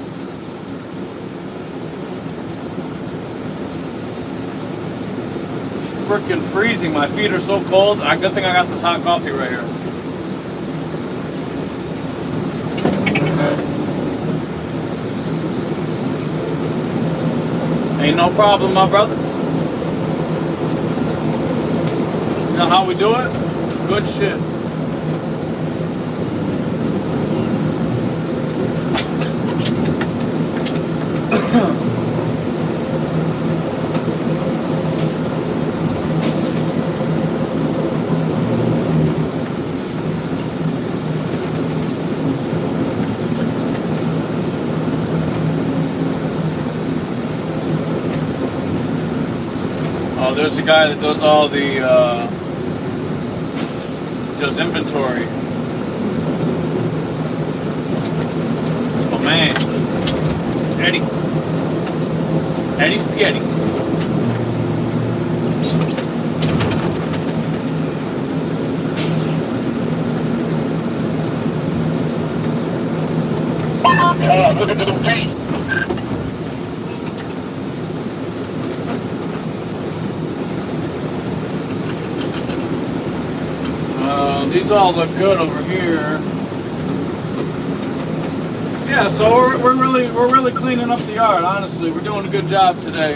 [SPEAKER 1] Freaking freezing. My feet are so cold. Good thing I got this hot coffee right here. Ain't no problem, my brother. You know how we do it? Good shit. There's a guy that does all the does inventory. It's my man. It's Eddie. Eddie Spaghetti.
[SPEAKER 2] Look at the face.
[SPEAKER 1] These all look good over here. Yeah, so we're really cleaning up the yard. Honestly, we're doing a good job today.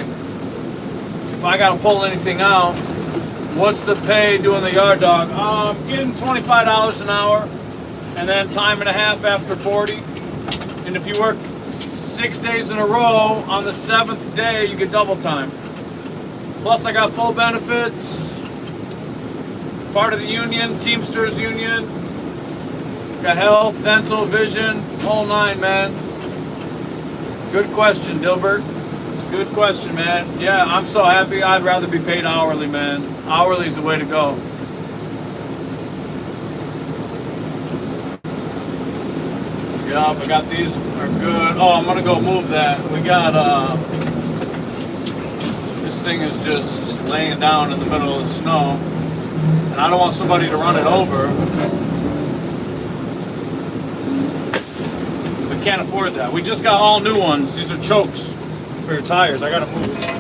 [SPEAKER 1] If I gotta pull anything out, what's the pay doing the yard dog? Getting $25 an hour, and then time and a half after 40. And if you work 6 days in a row, on the 7th day you get double time. Plus I got full benefits. Part of the union, Teamsters Union. Got health, dental, vision, whole nine, man. Good question, Dilbert. It's a good question, man. Yeah, I'm so happy. I'd rather be paid hourly, man. Hourly's the way to go. Yup, I got these are good. Oh, I'm gonna go move that. We got thing is just laying down in the middle of the snow, and I don't want somebody to run it over. We can't afford that. We just got all new ones. These are chokes for your tires. I gotta move them.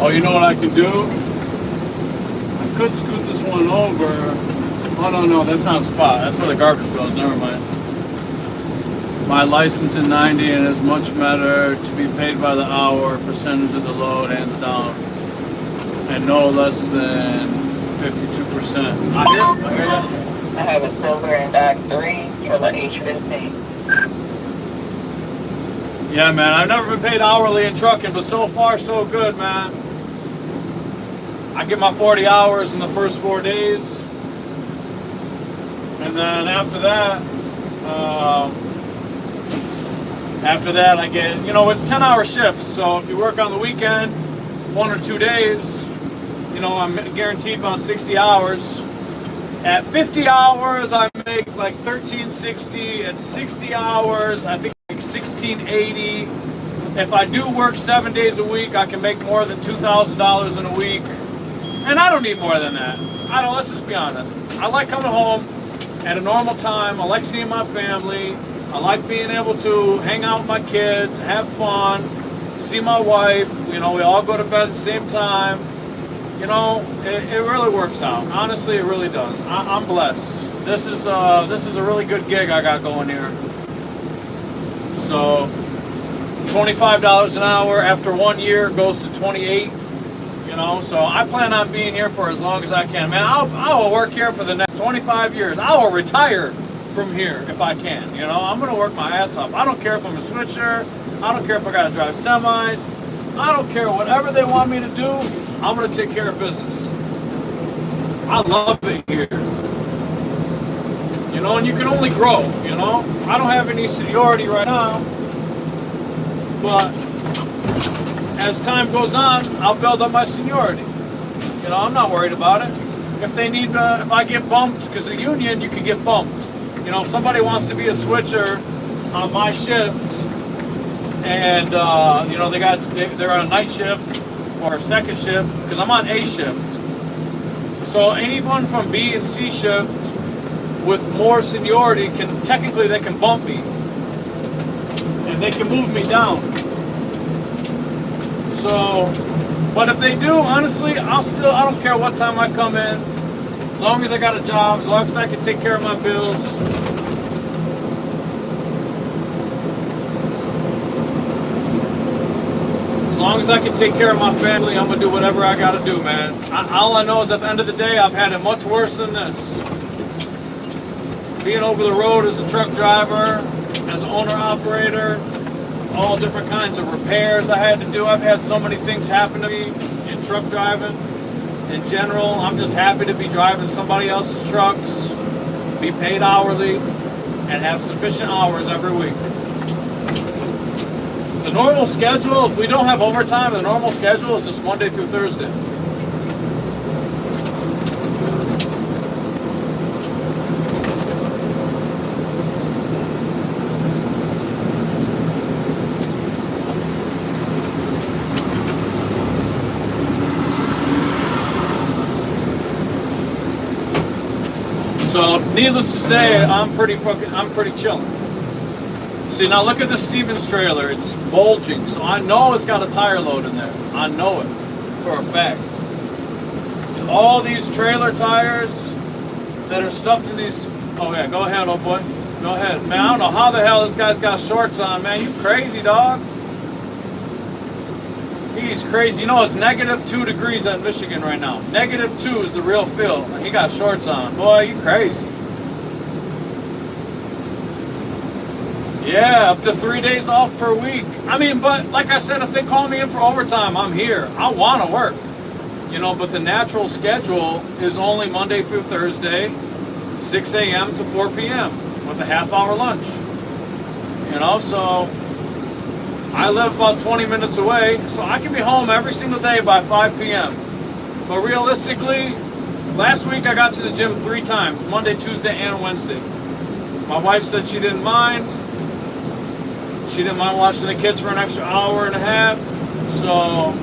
[SPEAKER 1] Oh, you know what I can do? I could scoot this one over. Oh, no, that's not a spot. That's where the garbage goes. Never mind. My license in 90 and it's much better to be paid by the hour, percentage of the load, hands down. And no less than 52%. I hear that.
[SPEAKER 2] I have a silver and dark 3 for the H15.
[SPEAKER 1] Yeah, man, I've never been paid hourly in trucking, but so far so good, man. I get my 40 hours in the first 4 days. And then after that I get, it's 10-hour shifts. So if you work on the weekend, 1 or 2 days, I'm guaranteed about 60 hours. At 50 hours, I make like $13.60. At 60 hours, I think like $16.80. If I do work 7 days a week, I can make more than $2,000 in a week. And I don't need more than that. Let's just be honest. I like coming home at a normal time. I like seeing my family. I like being able to hang out with my kids, have fun, see my wife. We all go to bed at the same time. It really works out. Honestly, it really does. I'm blessed. This is a really good gig I got going here. So, $25 an hour after 1 year goes to 28. So I plan on being here for as long as I can. Man, I will work here for the next 25 years. I will retire from here if I can. I'm going to work my ass off. I don't care if I'm a switcher. I don't care if I got to drive semis. I don't care. Whatever they want me to do, I'm going to take care of business. I love it here. And you can only grow, I don't have any seniority right now. But as time goes on, I'll build up my seniority. I'm not worried about it. If they need, if I get bumped, because the union, you can get bumped. If somebody wants to be a switcher on my shift, and they're on a night shift or a second shift, because I'm on A shift. So anyone from B and C shift with more seniority they can bump me, and they can move me down. So, but if they do, honestly, I don't care what time I come in, as long as I got a job, as long as I can take care of my bills. As long as I can take care of my family, I'm gonna do whatever I gotta do, man. All I know is at the end of the day, I've had it much worse than this. Being over the road as a truck driver, as an owner-operator, all different kinds of repairs I had to do. I've had so many things happen to me in truck driving. In general, I'm just happy to be driving somebody else's trucks, be paid hourly, and have sufficient hours every week. The normal schedule, if we don't have overtime, the normal schedule is just Monday through Thursday. So needless to say, I'm pretty chilling. See, now look at the Stevens trailer. It's bulging, so I know it's got a tire load in there. I know it for a fact. Because all these trailer tires that are stuffed in these. Oh yeah, go ahead, old boy. Go ahead, man. I don't know how the hell this guy's got shorts on, man. You crazy, dog? He's crazy. You know it's -2 degrees in Michigan right now. -2 is the real feel. He got shorts on. Boy, you crazy. Yeah, up to 3 days off per week. I mean, but like I said, if they call me in for overtime, I'm here. I want to work. You know, but the natural schedule is only Monday through Thursday, 6 a.m. to 4 p.m. with a half-hour lunch. You know, so I live about 20 minutes away, so I can be home every single day by 5 p.m. But realistically, last week I got to the gym 3 times, Monday, Tuesday, and Wednesday. My wife said she didn't mind. She didn't mind watching the kids for an extra hour and a half, so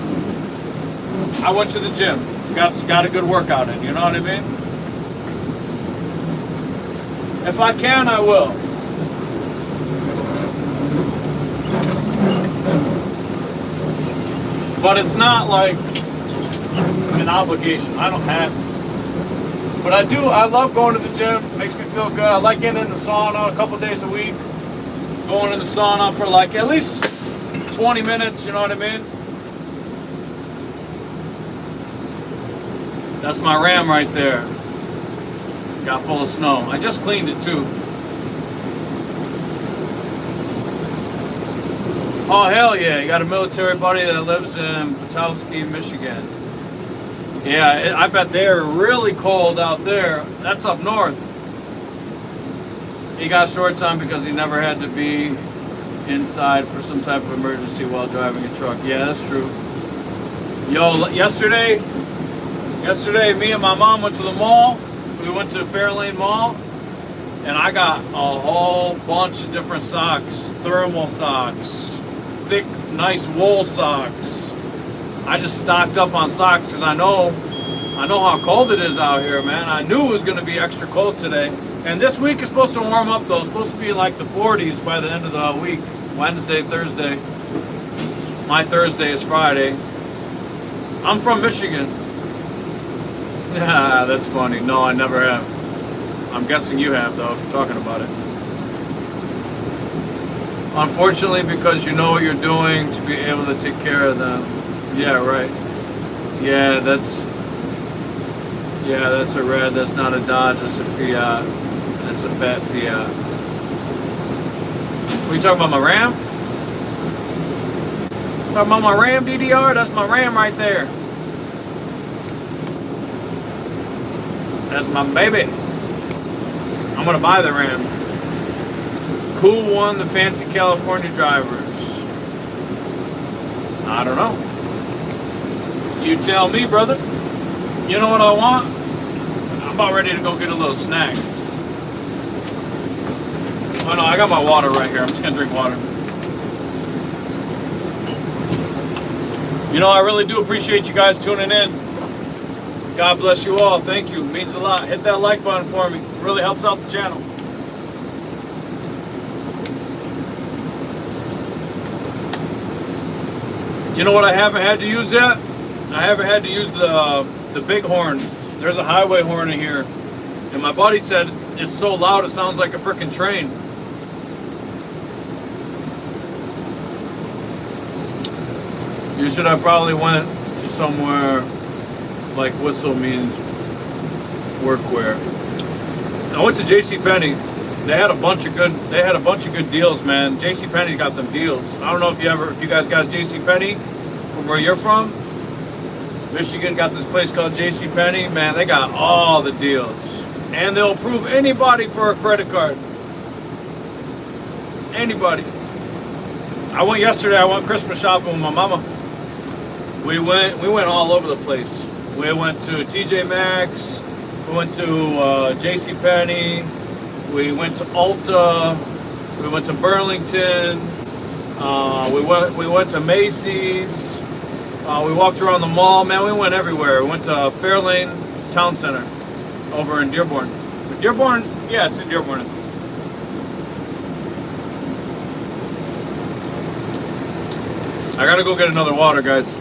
[SPEAKER 1] I went to the gym. Got a good workout in, you know what I mean? If I can, I will. But it's not like an obligation. I don't have to. But I do. I love going to the gym. Makes me feel good. I like getting in the sauna a couple days a week. Going in the sauna for like at least 20 minutes, you know what I mean? That's my Ram right there. Got full of snow. I just cleaned it too. Oh, hell yeah. You got a military buddy that lives in Petoskey, Michigan. Yeah, I bet they're really cold out there. That's up north. He got shorts on because he never had to be inside for some type of emergency while driving a truck. Yeah, that's true. Yo, yesterday, me and my mom went to the mall. We went to Fairlane Mall, and I got a whole bunch of different socks. Thermal socks, thick, nice wool socks. I just stocked up on socks because I know how cold it is out here, man. I knew it was going to be extra cold today. And this week is supposed to warm up, though. It's supposed to be like the 40s by the end of the week. Wednesday, Thursday. My Thursday is Friday. I'm from Michigan. Yeah, that's funny. No, I never have. I'm guessing you have, though, if you're talking about it. Unfortunately, because you know what you're doing to be able to take care of them. Yeah, right. Yeah, that's a red. That's not a Dodge. That's a Fiat. That's a fat Fiat. What are you talking about, my Ram? Talking about my Ram DDR? That's my Ram right there. That's my baby. I'm gonna buy the Ram. Who won the Fancy California Drivers? I don't know. You tell me, brother. You know what I want? I'm about ready to go get a little snack. Oh no, I got my water right here. I'm just gonna drink water. You know, I really do appreciate you guys tuning in. God bless you all. Thank you. It means a lot. Hit that like button for me. It really helps out the channel. You know what I haven't had to use yet? I haven't had to use the big horn. There's a highway horn in here. And my buddy said it's so loud it sounds like a freaking train. You should have probably went to somewhere like whistle means workwear. I went to JCPenney. They had a bunch of good deals, man. JCPenney got them deals. I don't know if you guys got a JCPenney from where you're from. Michigan got this place called JCPenney. Man, they got all the deals. And they'll approve anybody for a credit card. Anybody. I went yesterday. I went Christmas shopping with my mama. We went all over the place. We went to TJ Maxx. We went to JCPenney. We went to Ulta. We went to Burlington. We went to Macy's. We walked around the mall. Man, we went everywhere. We went to Fairlane Town Center over in Dearborn. Dearborn, yeah, it's in Dearborn. I gotta go get another water, guys.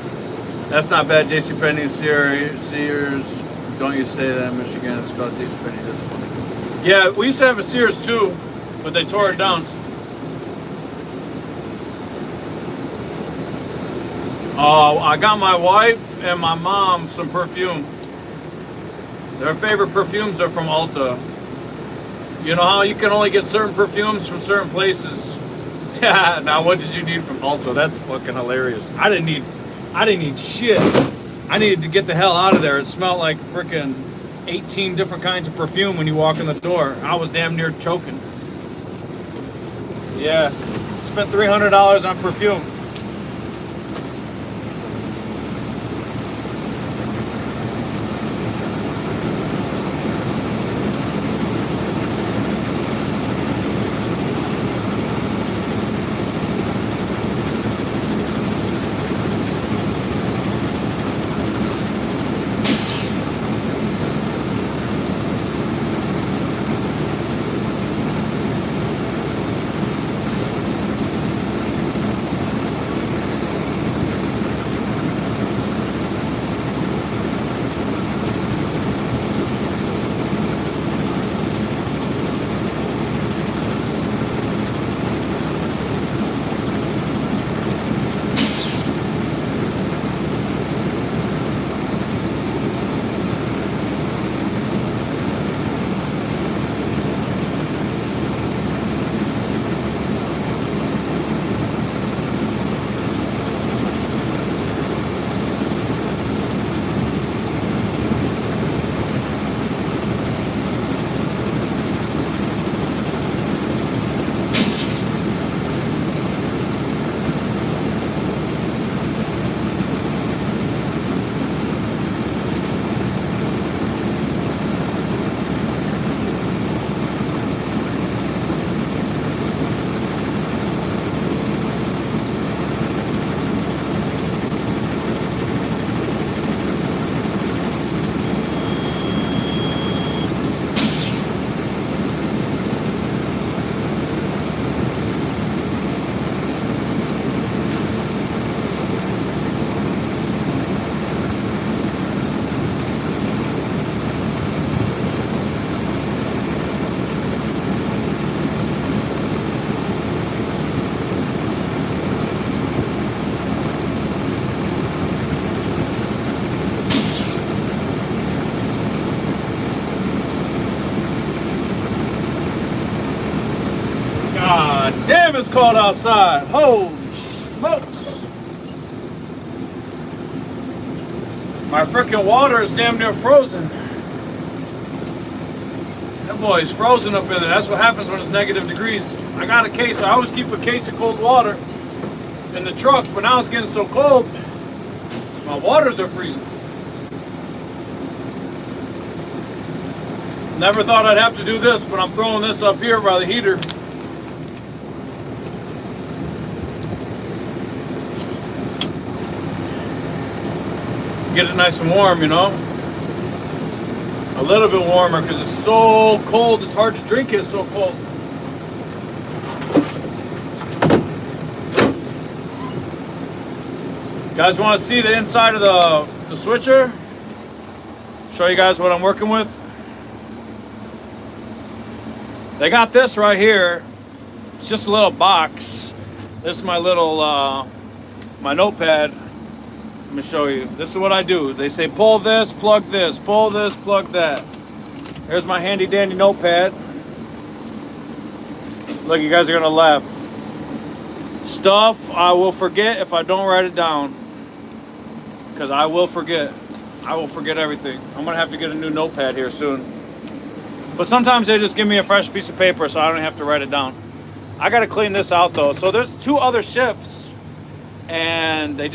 [SPEAKER 1] That's not bad. JCPenney, Sears. Don't you say that in Michigan. It's called JCPenney. That's funny. Yeah, we used to have a Sears too, but they tore it down. I got my wife and my mom some perfume. Their favorite perfumes are from Ulta. You know how you can only get certain perfumes from certain places? Yeah, now what did you need from Ulta? That's fucking hilarious. I didn't need shit. I needed to get the hell out of there. It smelled like freaking 18 different kinds of perfume when you walk in the door. I was damn near choking. Yeah, spent $300 on perfume. God damn, it's cold outside. Holy smokes. My freaking water is damn near frozen. That boy's frozen up in there. That's what happens when it's negative degrees. I got a case. I always keep a case of cold water in the truck, but now it's getting so cold, my waters are freezing. Never thought I'd have to do this, but I'm throwing this up here by the heater. Get it nice and warm, you know? A little bit warmer because it's so cold, it's hard to drink it, it's so cold. Guys want to see the inside of the switcher? Show you guys what I'm working with. They got this right here. It's just a little box. This is my little, my notepad. Let me show you. This is what I do. They say pull this, plug this, pull this, plug that. Here's my handy dandy notepad. Look, you guys are gonna laugh. Stuff I will forget if I don't write it down. Because I will forget. I will forget everything. I'm gonna have to get a new notepad here soon. But sometimes they just give me a fresh piece of paper so I don't have to write it down. I gotta clean this out though. So there's 2 other shifts and they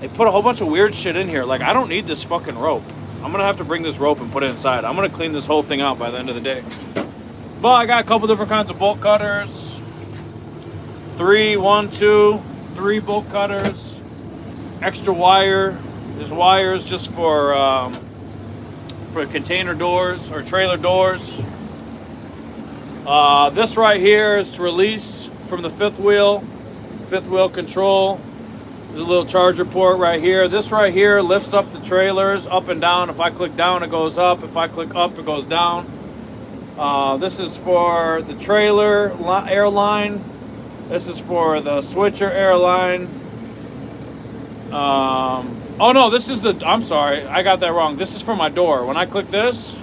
[SPEAKER 1] put a whole bunch of weird shit in here. Like, I don't need this fucking rope. I'm gonna have to bring this rope and put it inside. I'm gonna clean this whole thing out by the end of the day. But I got a couple different kinds of bolt cutters. 3 bolt cutters. Extra wire. There's wires just for for container doors or trailer doors. This right here is to release from the fifth wheel control. There's a little charger port right here. This right here lifts up the trailers up and down. If I click down, it goes up. If I click up, it goes down. This is for the trailer airline. This is for the switcher airline. Oh no, this is I'm sorry, I got that wrong. This is for my door. When I click this,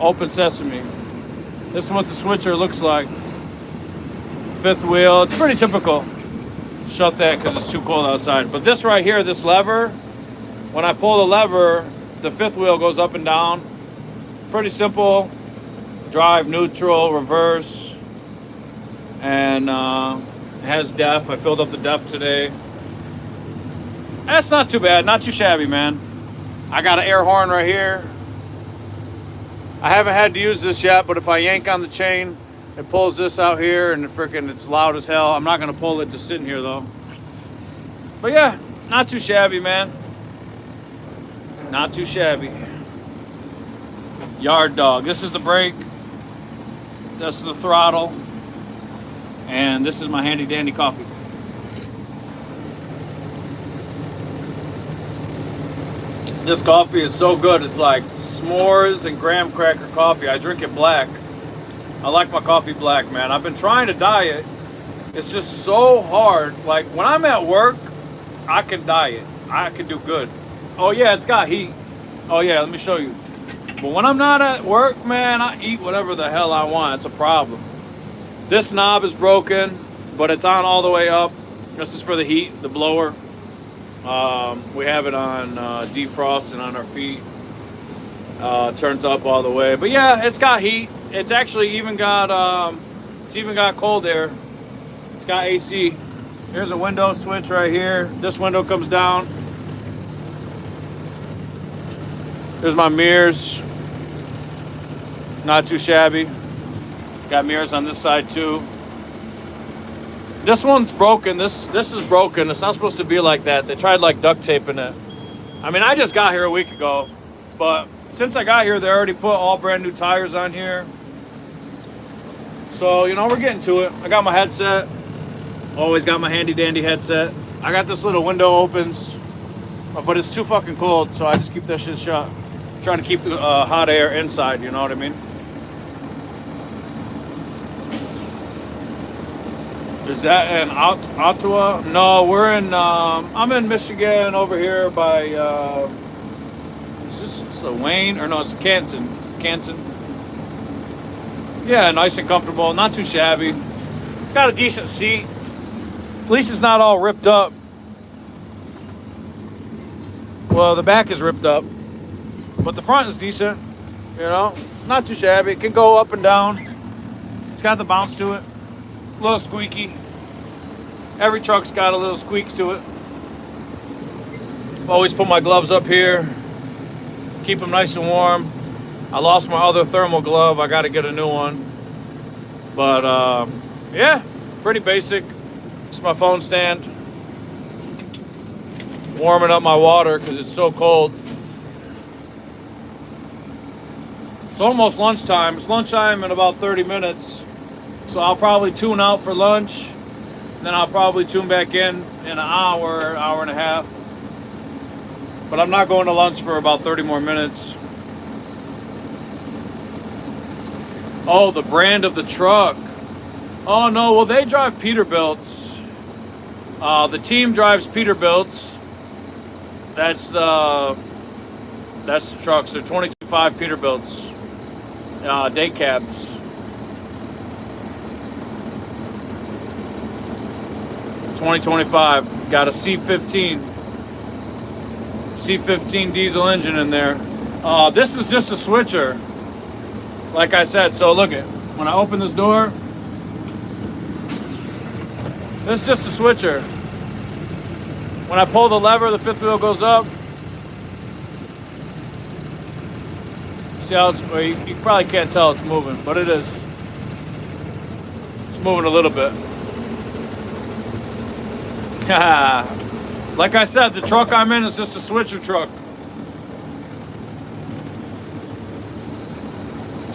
[SPEAKER 1] open sesame. This is what the switcher looks like. Fifth wheel, it's pretty typical. Shut that because it's too cold outside. But this right here, this lever, when I pull the lever, the fifth wheel goes up and down. Pretty simple. Drive, neutral, reverse, and it has def. I filled up the def today. That's not too bad, not too shabby, man. I got an air horn right here. I haven't had to use this yet, but if I yank on the chain, it pulls this out here, and it's loud as hell. I'm not gonna pull it just sitting here though. But yeah, not too shabby, man. Not too shabby. Yard dog. This is the brake. That's the throttle. And this is my handy dandy coffee. This coffee is so good. It's like s'mores and graham cracker coffee. I drink it black. I like my coffee black, man. I've been trying to diet. It's just so hard. Like when I'm at work, I can diet. I can do good. Oh yeah, it's got heat. Oh yeah, let me show you. But when I'm not at work, man, I eat whatever the hell I want. It's a problem. This knob is broken, but it's on all the way up. This is for the heat, the blower. We have it on defrost and on our feet. Turns up all the way. But yeah, it's got heat. It's actually even got cold air. It's got AC. Here's a window switch right here. This window comes down. There's my mirrors. Not too shabby. Got mirrors on this side too. This one's broken. This is broken. It's not supposed to be like that. They tried like duct taping it. I mean, I just got here a week ago, but since I got here, they already put all brand new tires on here. So, you know, we're getting to it. I got my headset. Always got my handy dandy headset. I got this little window opens, but it's too fucking cold, so I just keep that shit shut. Trying to keep the hot air inside, you know what I mean? Is that in Ottawa? No, we're in, I'm in Michigan over here by, is this a Wayne? Or no, it's Canton. Yeah, nice and comfortable, not too shabby. It's got a decent seat. At least it's not all ripped up. Well, the back is ripped up, but the front is decent, you know? Not too shabby. It can go up and down. It's got the bounce to it. A little squeaky. Every truck's got a little squeaks to it. Always put my gloves up here. Keep them nice and warm. I lost my other thermal glove. I got to get a new one. But yeah, pretty basic. It's my phone stand. Warming up my water because it's so cold. It's almost lunchtime. It's lunchtime in about 30 minutes. So I'll probably tune out for lunch. Then I'll probably tune back in an hour and a half. But I'm not going to lunch for about 30 more minutes. Oh, the brand of the truck. Oh no, well they drive Peterbilts. The team drives Peterbilts. That's the trucks. They're 22.5 Peterbilts. Day cabs. $20.25. Got a C15 diesel engine in there. This is just a switcher. Like I said, so look it. When I open this door, this is just a switcher. When I pull the lever, the fifth wheel goes up. See how it's, well, you probably can't tell it's moving, but it is. It's moving a little bit. Like I said, the truck I'm in is just a switcher truck.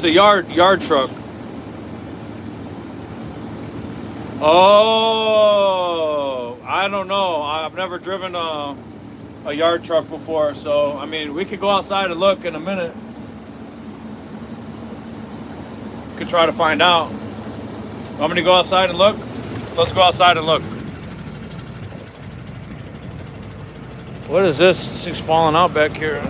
[SPEAKER 1] It's a yard truck. Oh, I don't know. I've never driven a yard truck before, so I mean, we could go outside and look in a minute. Could try to find out. Want me to go outside and look? Let's go outside and look. What is this? This thing's falling out back here.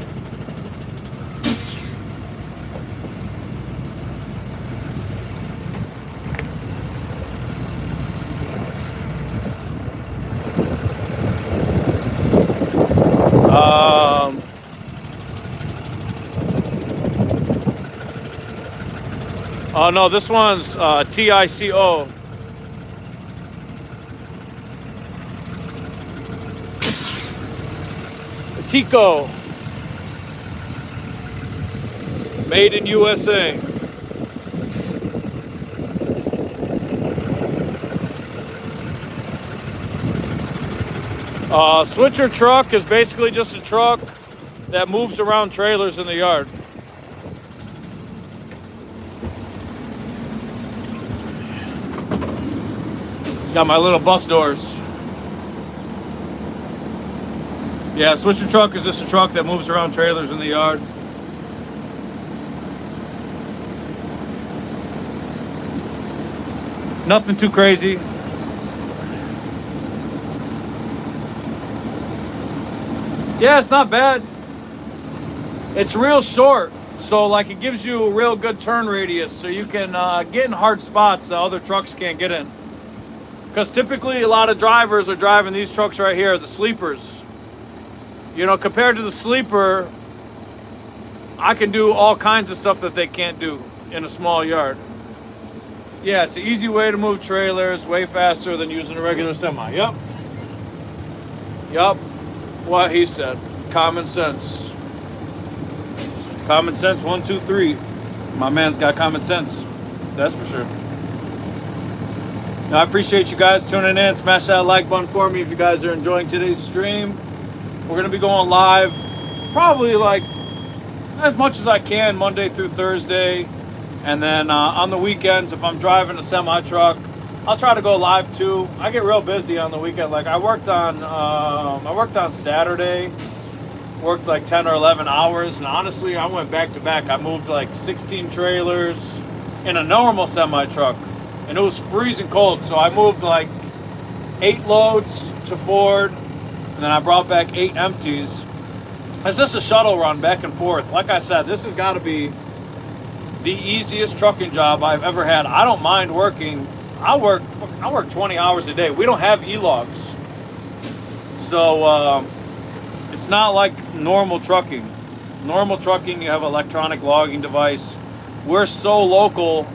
[SPEAKER 1] Oh no, this one's TICO. Tico. Made in USA. Switcher truck is basically just a truck that moves around trailers in the yard. Got my little bus doors. Yeah, switcher truck is just a truck that moves around trailers in the yard. Nothing too crazy. Yeah, it's not bad. It's real short, so like it gives you a real good turn radius, so you can get in hard spots that other trucks can't get in. Because typically a lot of drivers are driving these trucks right here, the sleepers. You know, compared to the sleeper, I can do all kinds of stuff that they can't do in a small yard. Yeah, it's an easy way to move trailers, way faster than using a regular semi. Yep. Yup. What he said. Common sense. Common sense, 1, 2, 3. My man's got common sense. That's for sure. Now, I appreciate you guys tuning in. Smash that like button for me if you guys are enjoying today's stream. We're going to be going live probably like as much as I can Monday through Thursday. And then on the weekends, if I'm driving a semi truck, I'll try to go live too. I get real busy on the weekend. Like I worked on Saturday, worked like 10 or 11 hours. And honestly, I went back to back. I moved like 16 trailers in a normal semi truck. And it was freezing cold, so I moved like 8 loads to Ford, and then I brought back 8 empties. It's just a shuttle run back and forth. Like I said, this has got to be the easiest trucking job I've ever had. I don't mind working. I work 20 hours a day. We don't have e-logs, so it's not like normal trucking. Normal trucking, you have an electronic logging device. We're so local.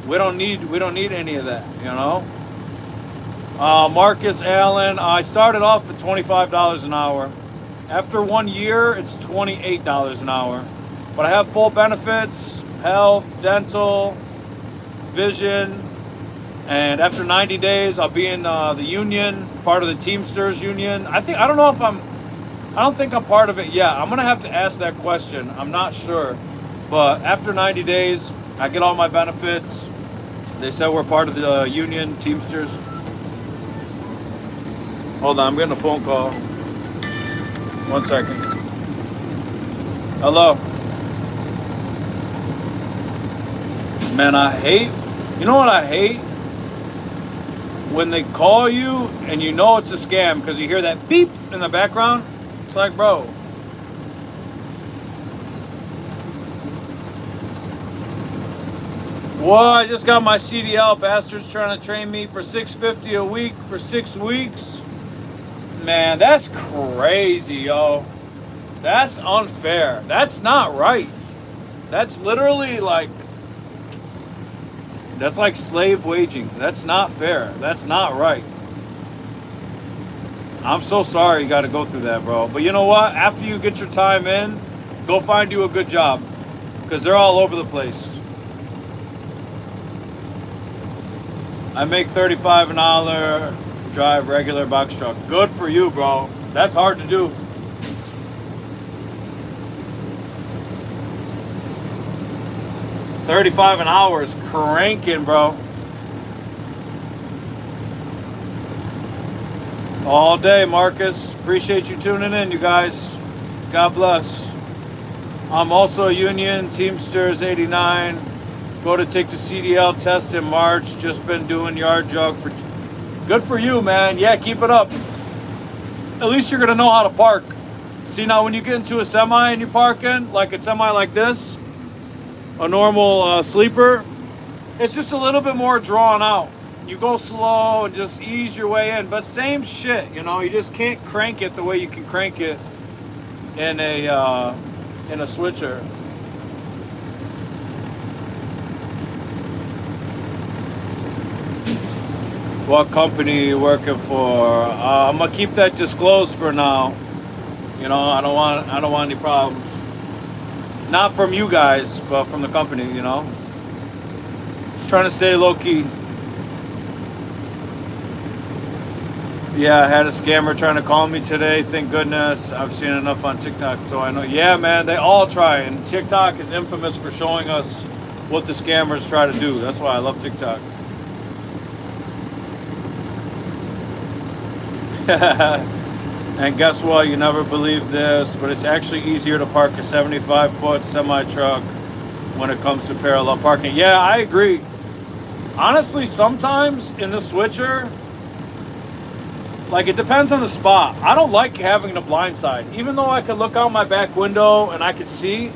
[SPEAKER 1] We don't need any of that, you know. Marcus Allen, I started off at $25 an hour. After 1 year, it's $28 an hour. But I have full benefits, health, dental, vision, and after 90 days, I'll be in the union, part of the Teamsters union. I don't think I'm part of it yet. I'm gonna have to ask that question. I'm not sure, but after 90 days, I get all my benefits. They said we're part of the union, Teamsters. Hold on, I'm getting a phone call. 1 second. Hello. Man, you know what I hate? When they call you and you know it's a scam because you hear that beep in the background. It's like, bro. What? I just got my CDL. Bastards trying to train me for $650 a week for 6 weeks. Man, that's crazy, yo. That's unfair. That's not right. That's literally like, that's like slave waging. That's not fair. That's not right. I'm so sorry you got to go through that, bro. But you know what? After you get your time in, go find you a good job. Because they're all over the place. I make $35 an hour, drive regular box truck. Good for you, bro. That's hard to do. 35 an hour is cranking, bro. All day, Marcus. Appreciate you tuning in, you guys. God bless. I'm also a union, Teamsters 89. Go to take the CDL test in March. Just been doing yard jug for... Good for you, man. Yeah, keep it up. At least you're going to know how to park. See, now when you get into a semi and you're parking, like a semi like this, a normal sleeper, it's just a little bit more drawn out. You go slow and just ease your way in, but same shit, you know. You just can't crank it the way you can crank it in a switcher. What company you working for? I'm gonna keep that disclosed for now. You know, I don't want any problems. Not from you guys, but from the company. You know, just trying to stay low key. Yeah, I had a scammer trying to call me today. Thank goodness. I've seen enough on TikTok, so I know. Yeah, man, they all try. And TikTok is infamous for showing us what the scammers try to do. That's why I love TikTok. And guess what? You never believe this, but it's actually easier to park a 75-foot semi-truck when it comes to parallel parking. Yeah, I agree. Honestly, sometimes in the switcher, like, it depends on the spot. I don't like having the blind side. Even though I could look out my back window and I could see,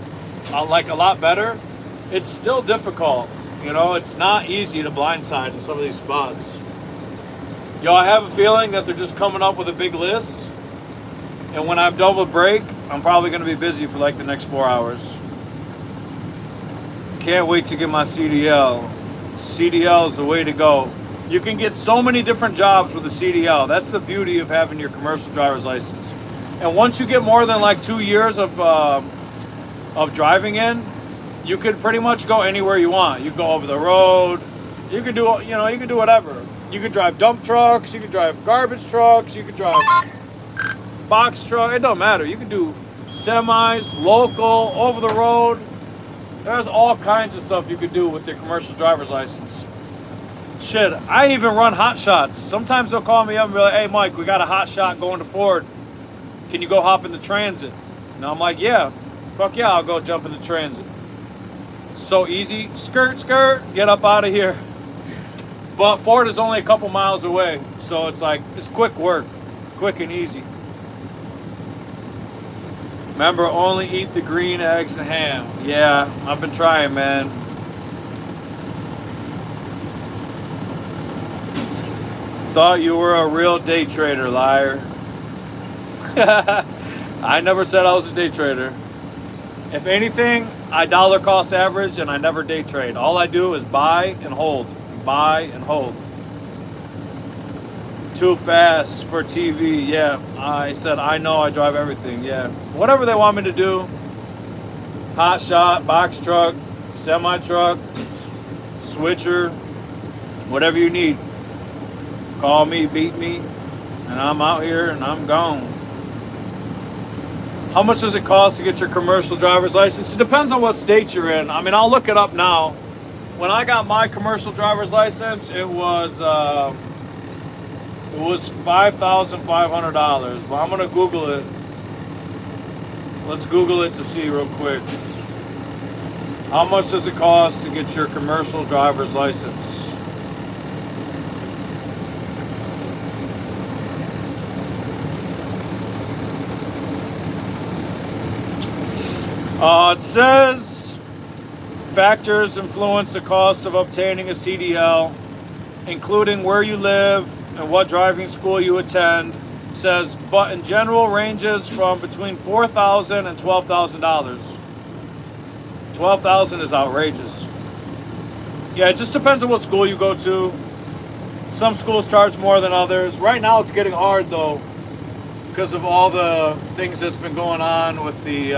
[SPEAKER 1] like, a lot better, it's still difficult. You know, it's not easy to blindside in some of these spots. Yo, I have a feeling that they're just coming up with a big list. And when I'm done with break, I'm probably going to be busy for, like, the next 4 hours. Can't wait to get my CDL. CDL is the way to go. You can get so many different jobs with a CDL. That's the beauty of having your commercial driver's license. And once you get more than like 2 years of driving in, you could pretty much go anywhere you want. You can go over the road. You can do, you know, you can do whatever. You can drive dump trucks. You can drive garbage trucks. You can drive box truck. It don't matter. You can do semis, local, over the road. There's all kinds of stuff you could do with your commercial driver's license. Shit, I even run hot shots. Sometimes they'll call me up and be like, hey, Mike, we got a hot shot going to Ford. Can you go hop in the transit? And I'm like, yeah, fuck yeah, I'll go jump in the transit. So easy. Skirt, skirt, get up out of here. But Ford is only a couple miles away. So it's like, it's quick work. Quick and easy. Remember, only eat the green eggs and ham. Yeah, I've been trying, man. Thought you were a real day trader, liar. I never said I was a day trader. If anything, I dollar cost average and I never day trade. All I do is buy and hold. Buy and hold. Too fast for TV. Yeah, I said I know I drive everything. Yeah, whatever they want me to do. Hot shot, box truck, semi truck, switcher, whatever you need. Call me, beat me, and I'm out here and I'm gone. How much does it cost to get your commercial driver's license? It depends on what state you're in. I mean, I'll look it up now. When I got my commercial driver's license, it was $5,500. But I'm gonna Google it. Let's Google it to see real quick. How much does it cost to get your commercial driver's license? It says factors influence the cost of obtaining a CDL, including where you live and what driving school you attend. It says, but in general ranges from between $4,000 and $12,000. $12,000 is outrageous. Yeah, it just depends on what school you go to. Some schools charge more than others. Right now it's getting hard though, because of all the things that's been going on with the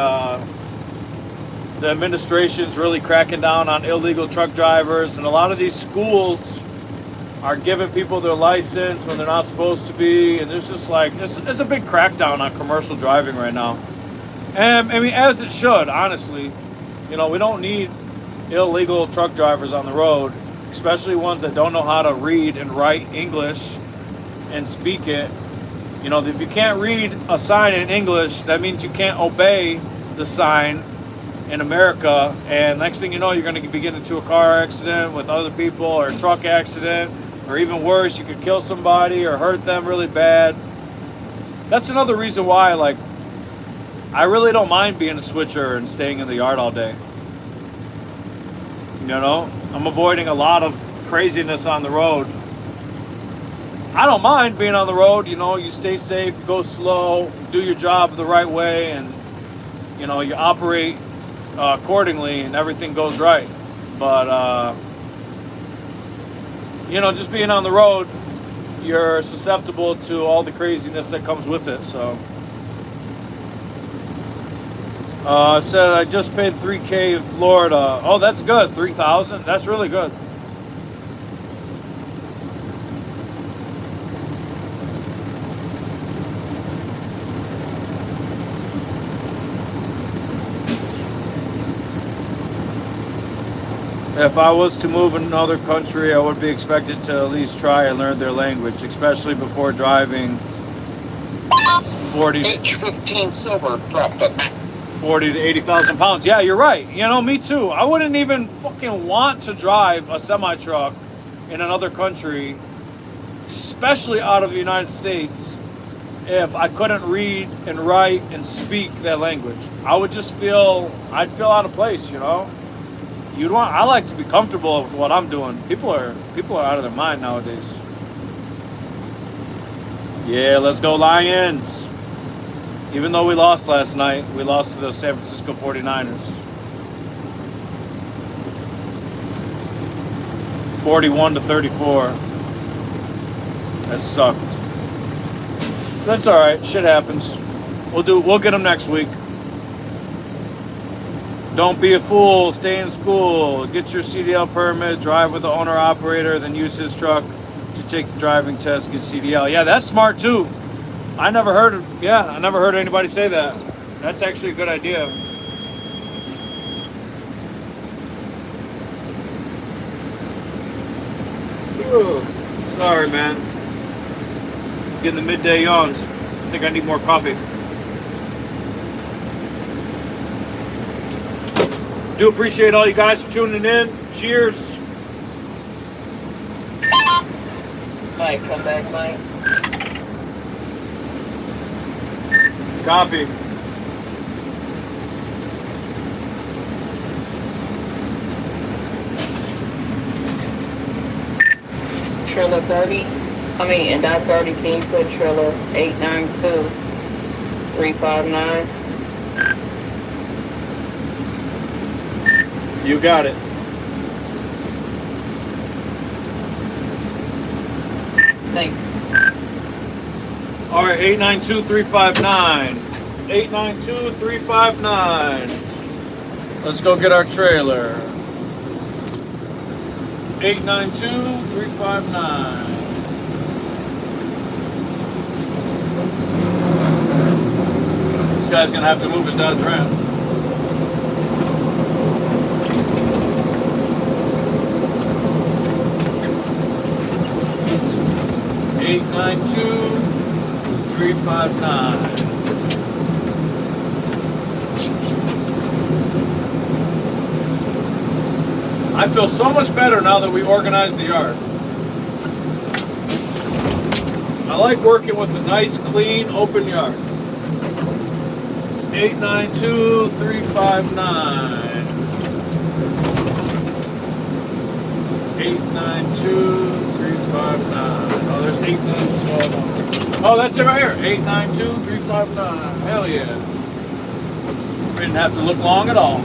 [SPEAKER 1] administration's really cracking down on illegal truck drivers, and a lot of these schools are giving people their license when they're not supposed to be, and there's just like, it's a big crackdown on commercial driving right now. And I mean, as it should, honestly. You know, we don't need illegal truck drivers on the road, especially ones that don't know how to read and write English and speak it. You know, if you can't read a sign in English, that means you can't obey the sign in America. And next thing you know, you're going to be getting into a car accident with other people, or a truck accident, or even worse, you could kill somebody or hurt them really bad. That's another reason why, like, I really don't mind being a switcher and staying in the yard all day. You know, I'm avoiding a lot of craziness on the road. I don't mind being on the road. You know, you stay safe, you go slow, do your job the right way, and, you know, you operate accordingly, and everything goes right. But, you know, just being on the road, you're susceptible to all the craziness that comes with it. So, said I just paid $3,000 in Florida. Oh, that's good. $3,000. That's really good. If I was to move in another country, I would be expected to at least try and learn their language, especially before driving 40
[SPEAKER 2] H15 silver dropped it.
[SPEAKER 1] 40 to 80,000 pounds. Yeah, you're right. You know, me too. I wouldn't even fucking want to drive a semi-truck in another country, especially out of the United States, if I couldn't read and write and speak that language. I'd feel out of place, you know? I like to be comfortable with what I'm doing. People are out of their mind nowadays. Yeah, let's go Lions. Even though we lost last night, we lost to the San Francisco 49ers. 41-34. That sucked. That's all right. Shit happens. We'll get them next week. Don't be a fool. Stay in school. Get your CDL permit. Drive with the owner-operator. Then use his truck to take the driving test. Get CDL. Yeah, that's smart too. I never heard anybody say that. That's actually a good idea. Ugh. Sorry, man. Getting the midday yawns. I think I need more coffee. Do appreciate all you guys for tuning in. Cheers.
[SPEAKER 2] Mike, come back, Mike.
[SPEAKER 1] Copy.
[SPEAKER 2] Triller 30. And that 30, can you put Triller 892 359?
[SPEAKER 1] You got it.
[SPEAKER 2] Thank you.
[SPEAKER 1] All right, 892-359. 892-359. Let's go get our trailer. 892-359. This guy's gonna have to move his Dodge Ram. Eight nine two 359. I feel so much better now that we organized the yard. I like working with a nice, clean, open yard. 892-359. 892-359. Oh, there's 892. Oh, that's it right here. 892-359. Hell yeah. We didn't have to look long at all.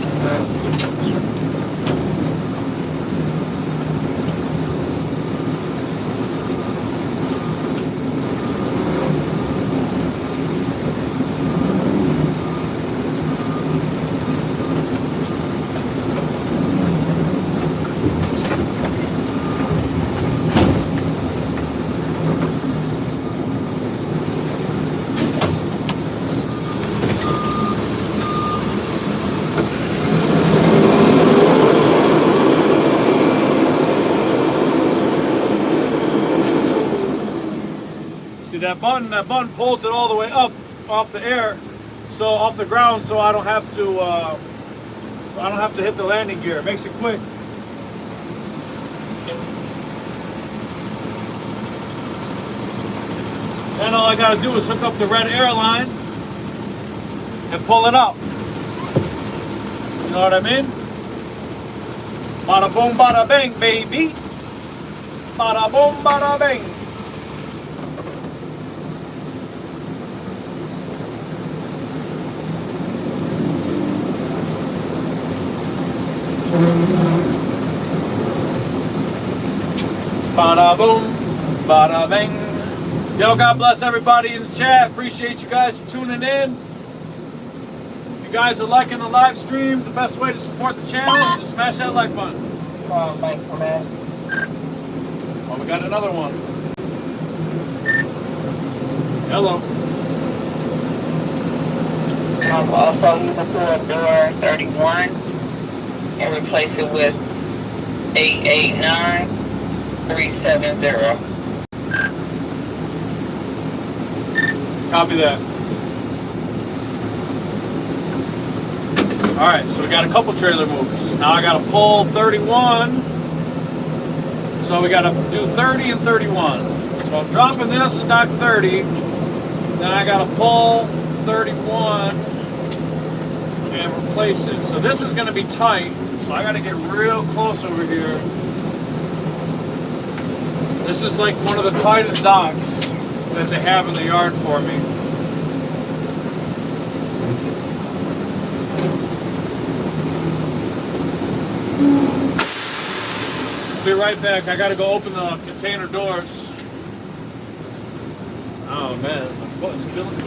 [SPEAKER 1] that button pulls it all the way up off the air, so off the ground, so I don't have to hit the landing gear. It makes it quick. Then all I gotta do is hook up the red air line and pull it out. You know what I mean? Bada boom, bada bang, baby. Bada boom, bada bang. Bada boom, bada bang. Yo, God bless everybody in the chat. Appreciate you guys for tuning in. If you guys are liking the live stream, the best way to support the channel is to smash that like button.
[SPEAKER 2] Thanks for that.
[SPEAKER 1] Oh, we got another one. Hello.
[SPEAKER 2] Also, you can pull up door 31 and replace it with 889370.
[SPEAKER 1] Copy that. All right, so we got a couple trailer moves. Now I got to pull 31. So we got to do 30 and 31. So I'm dropping this at dock 30. Then I got to pull 31 and replace it. So this is going to be tight. So I got to get real close over here. This is like one of the tightest docks that they have in the yard for me. Be right back. I gotta go open the container doors. Oh man, my foot is killing me.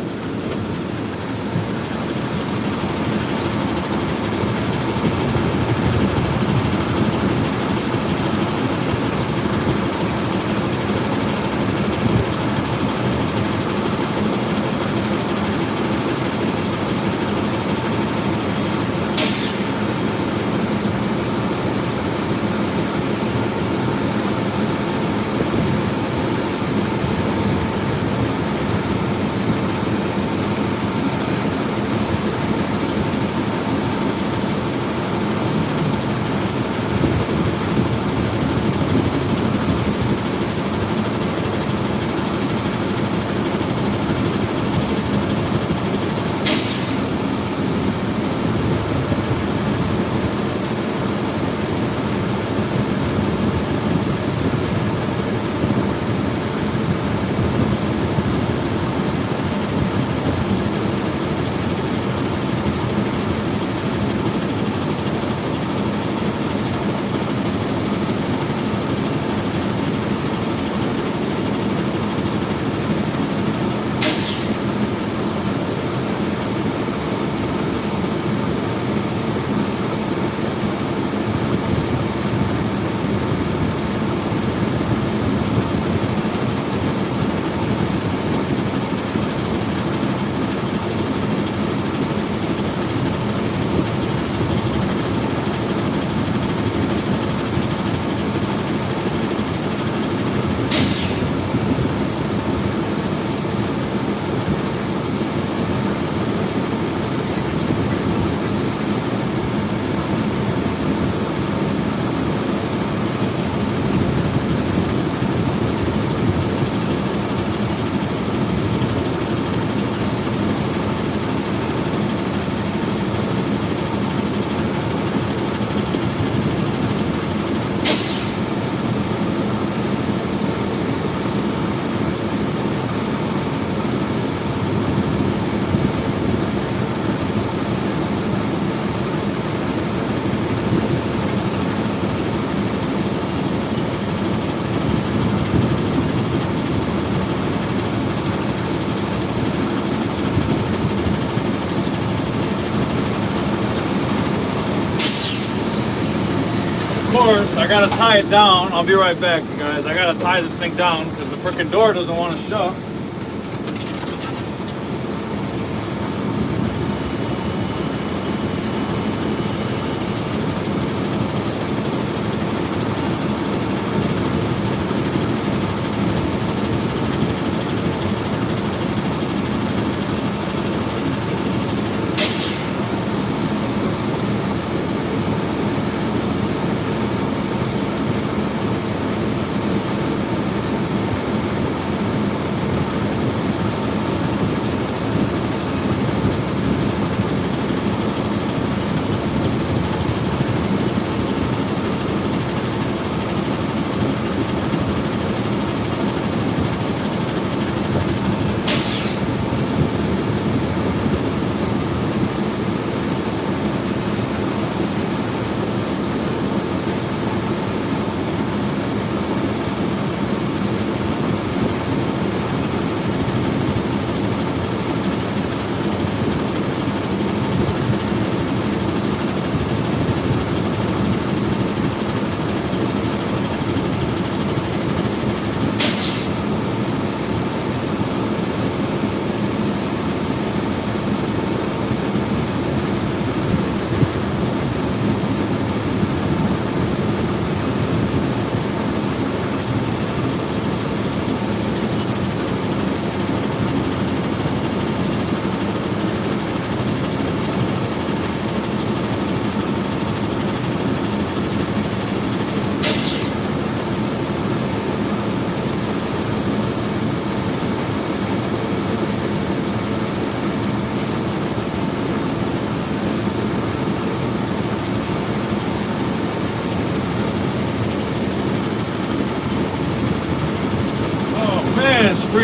[SPEAKER 1] Course, I gotta tie it down. I'll be right back, you guys. I gotta tie this thing down because the frickin' door doesn't want to shut.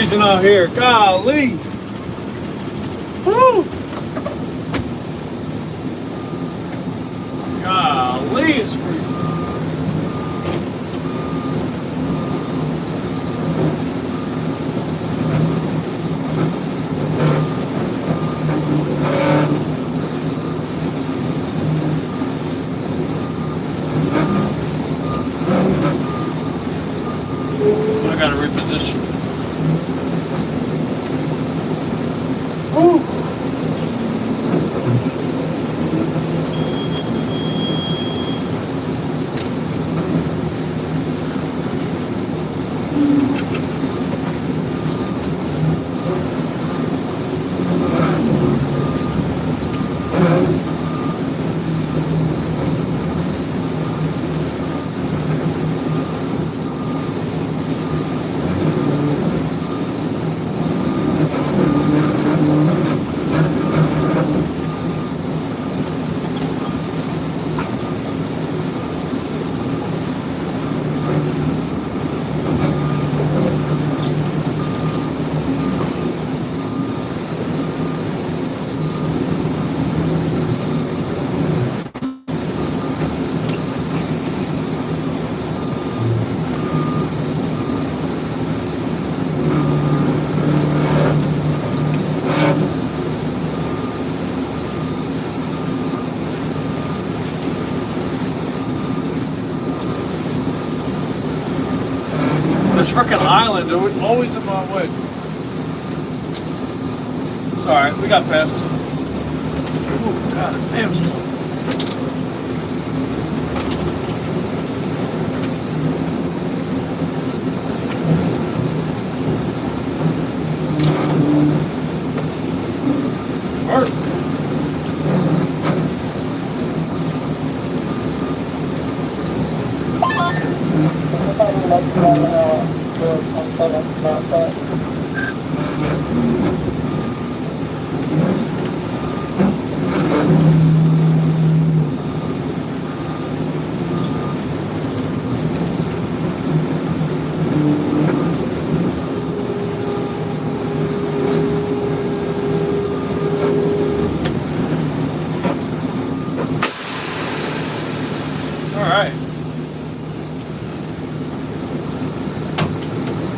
[SPEAKER 1] freezing out here. Golly. Woo. Golly, it's freezing. I gotta reposition. Woo. This frickin' island was always in my way. Sorry, we got past. Ooh, God damn, it's cold.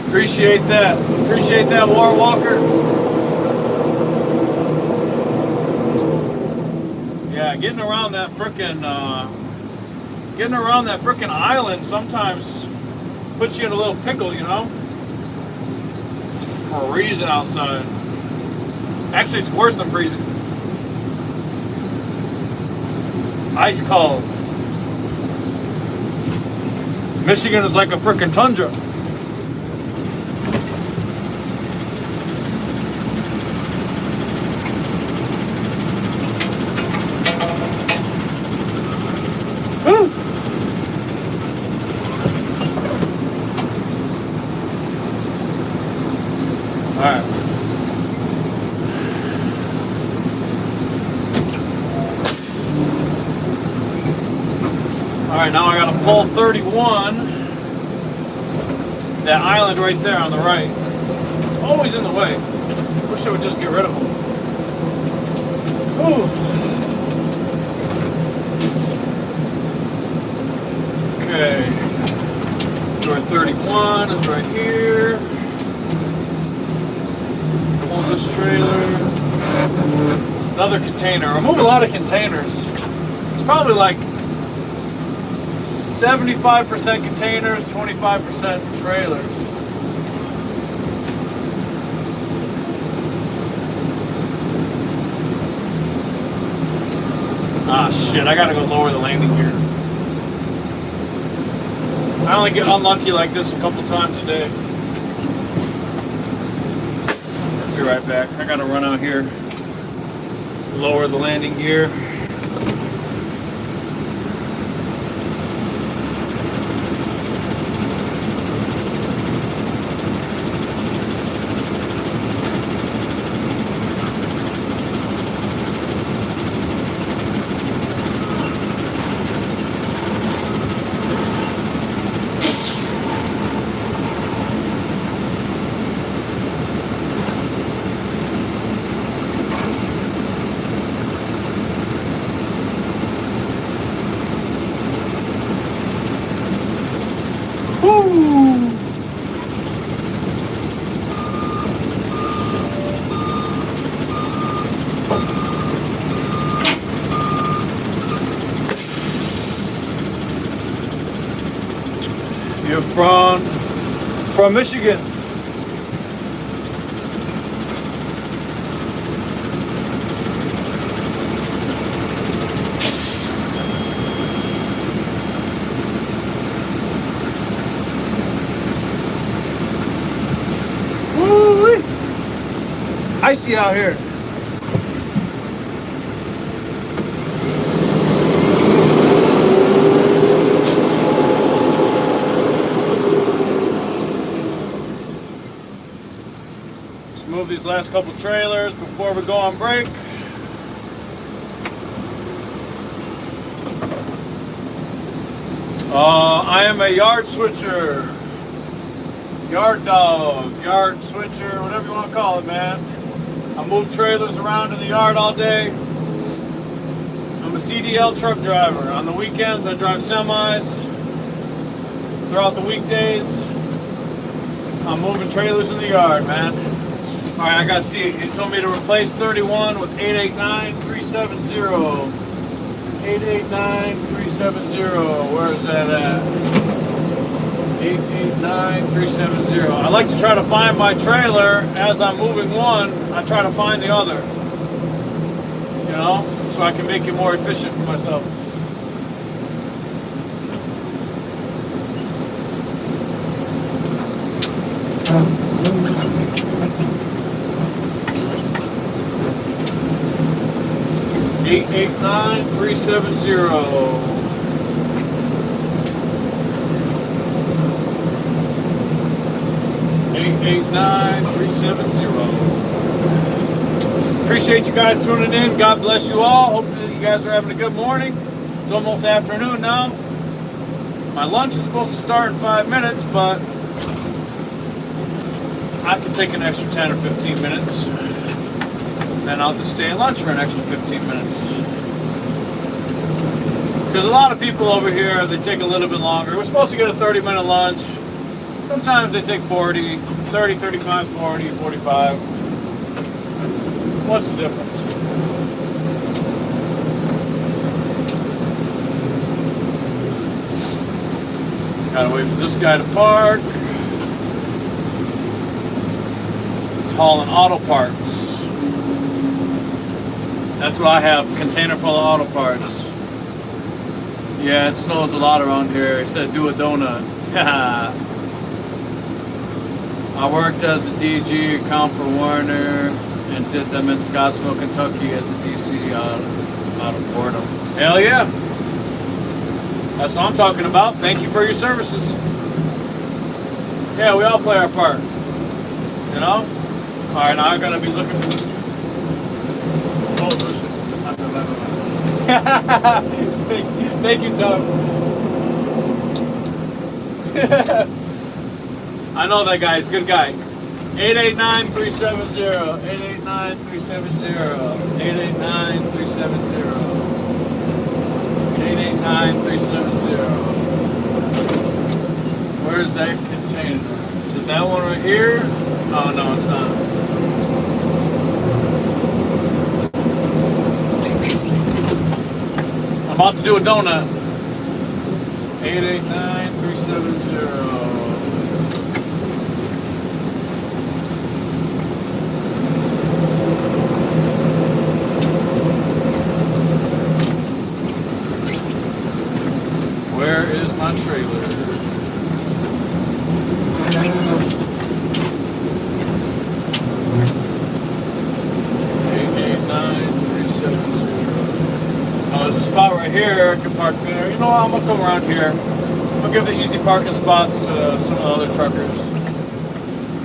[SPEAKER 1] Appreciate that. Appreciate that, War Walker. Yeah, getting around that frickin' island sometimes puts you in a little pickle, you know? It's freezing outside. Actually, it's worse than freezing. Ice cold. Michigan is like a frickin' tundra. Alright, now I gotta pull 31. That island right there on the right. It's always in the way. Wish I would just get rid of them. Ooh. Okay. Door 31 is right here. Pull this trailer. Another container. I move a lot of containers. It's probably like 75% containers, 25% trailers. Ah, shit, I gotta go lower the landing gear. I only get unlucky like this a couple times a day. Be right back. I gotta run out here, lower the landing gear. You're from Michigan. Woo-wee. Icy out here. Move these last couple trailers before we go on break. I am a yard switcher, yard dog, yard switcher, whatever you want to call it, man. I move trailers around in the yard all day. I'm a CDL truck driver. On the weekends, I drive semis. Throughout the weekdays, I'm moving trailers in the yard, man. All right, I got to see it. He told me to replace 31 with 889-370. 889-370. Where is that at? 889-370. I like to try to find my trailer as I'm moving one. I try to find the other. You know, so I can make it more efficient for myself. Eight 889-370. 889-370. Appreciate you guys tuning in. God bless you all. Hopefully you guys are having a good morning. It's almost afternoon now. My lunch is supposed to start in 5 minutes, but I can take an extra 10 or 15 minutes. Then I'll just stay at lunch for an extra 15 minutes. Because a lot of people over here, they take a little bit longer. We're supposed to get a 30-minute lunch. Sometimes they take 40, 30, 35, 40, 45. What's the difference? Gotta wait for this guy to park. He's hauling auto parts. That's what I have, a container full of auto parts. Yeah, it snows a lot around here. He said do a donut. I worked as a DG account for Warner and did them in Scottsville, Kentucky at the DC out of Boredom. Hell yeah. That's what I'm talking about. Thank you for your services. Yeah, we all play our part. You know? Alright, now I gotta be looking for this. Thank you, Tom. I know that guy. He's a good guy. 889-370. 889-370. 889-370. 889-370. Where's that container? Is it that one right here? Oh, no, it's not. About to do a donut. 889-370. Where is my trailer? 889-370. There's a spot right here. I can park there. You know what? I'm gonna come around here. I'll give the easy parking spots to some of the other truckers.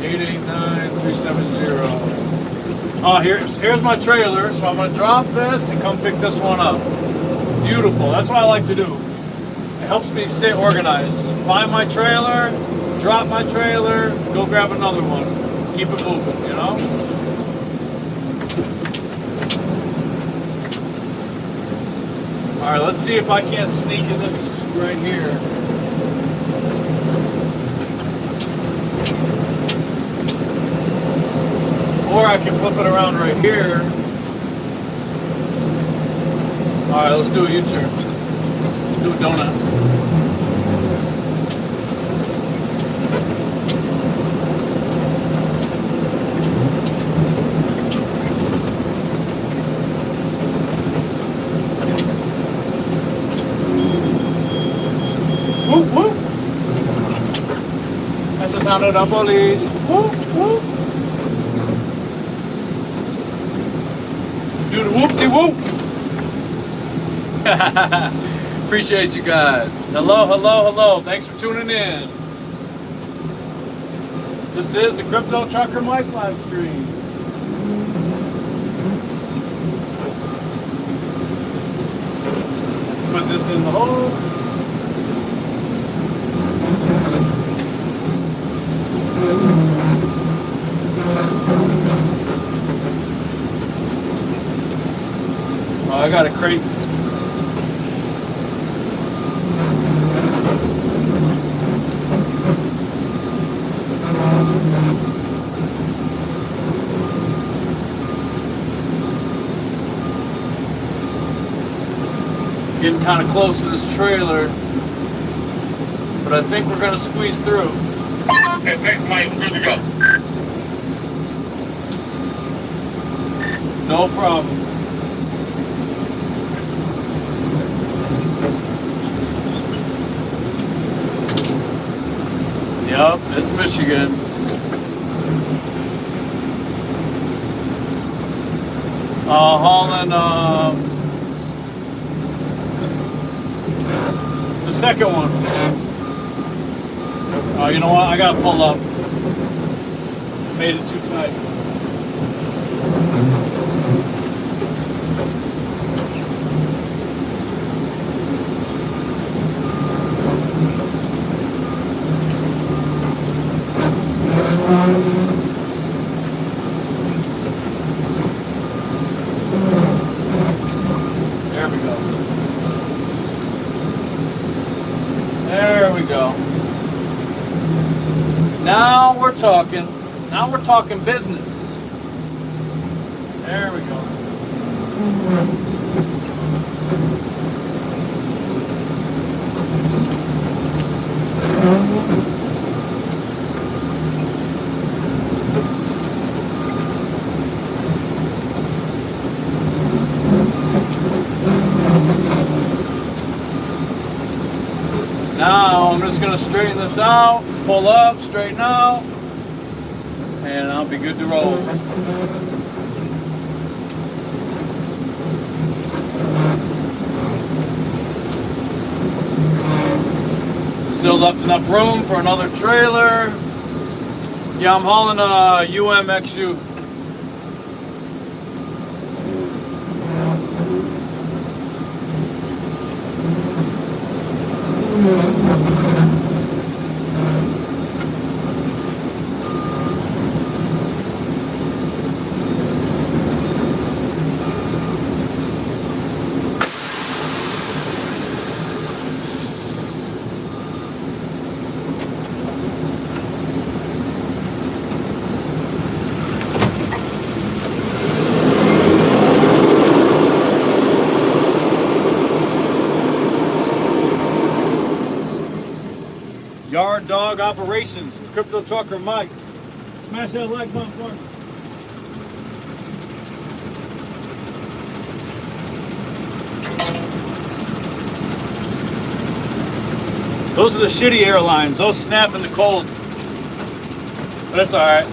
[SPEAKER 1] 889-370. Oh, here's my trailer. So I'm gonna drop this and come pick this one up. Beautiful. That's what I like to do. It helps me stay organized. Find my trailer, drop my trailer, go grab another one. Keep it moving, you know? Alright, let's see if I can't sneak in this right here. Or I can flip it around right here. Alright, let's do a U-turn. Let's do a donut. on the police. Whoop, whoop. Do the whoop-de-whoop. Appreciate you guys. Hello, hello, hello. Thanks for tuning in. This is the Crypto Trucker Mike live stream. Put this in the hole. Oh, I got a crate. Getting kind of close to this trailer, but I think we're going to squeeze through.
[SPEAKER 3] Okay, thanks, Mike. Good to go.
[SPEAKER 1] No problem. Yep, it's Michigan. Hauling the second one. Oh, you know what? I gotta pull up. Made it too tight. There we go. There we go. Now we're talking. Now we're talking business. There we go. Now I'm just gonna straighten this out, pull up, straighten out, and I'll be good to roll. Still left enough room for another trailer. Yeah, I'm hauling a UMXU. Yard Dog Operations, Crypto Trucker Mike. Smash that like button for me. Those are the shitty airlines. Those snap in the cold. But it's alright.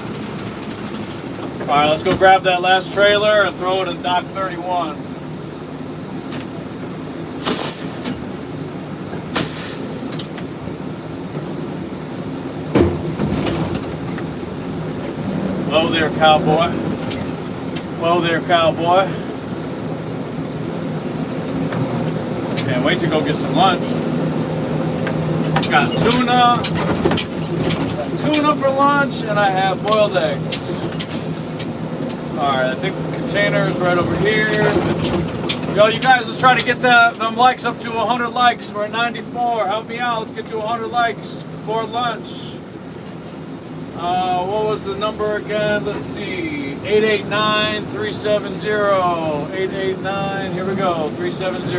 [SPEAKER 1] Alright, let's go grab that last trailer and throw it in Dock 31. Hello there, cowboy. Hello there, cowboy. Can't wait to go get some lunch. Got tuna. Got tuna for lunch, and I have boiled eggs. Alright, I think the container is right over here. Yo, you guys, let's try to get them likes up to 100 likes. We're at 94. Help me out. Let's get to 100 likes before lunch. What was the number again? Let's see. 889-370. 889. Here we go. 370.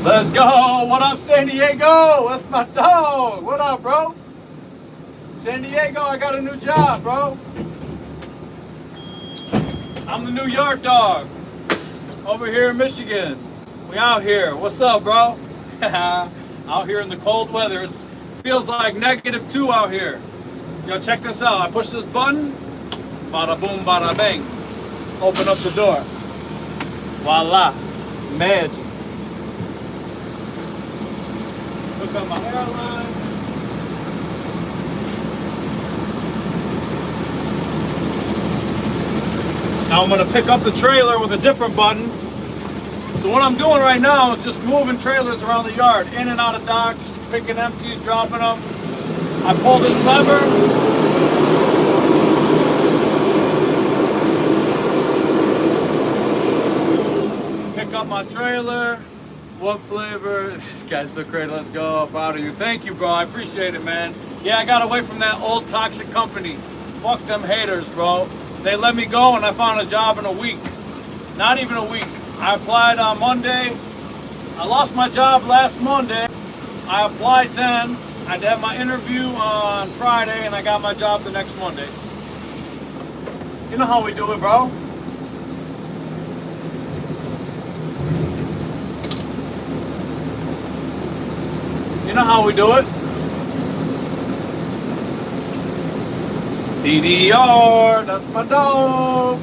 [SPEAKER 1] Let's go. What up, San Diego? That's my dog. What up, bro? San Diego, I got a new job, bro. I'm the new yard dog. over here in Michigan. We out here. What's up, bro? Out here in the cold weather. It feels like -2 out here. Yo, check this out. I push this button. Bada boom, bada bang. Open up the door. Voila. Magic. Hook up my hairline. Now I'm going to pick up the trailer with a different button. So what I'm doing right now is just moving trailers around the yard, in and out of docks, picking empties, dropping them. I pull this lever. Pick up my trailer. What flavor? This guy's so great. Let's go. Proud of you. Thank you, bro. I appreciate it, man. Yeah, I got away from that old toxic company. Fuck them haters, bro. They let me go and I found a job in a week. Not even a week. I applied on Monday. I lost my job last Monday. I applied then. I had my interview on Friday and I got my job the next Monday. You know how we do it, bro. You know how we do it. DDR, that's my dog.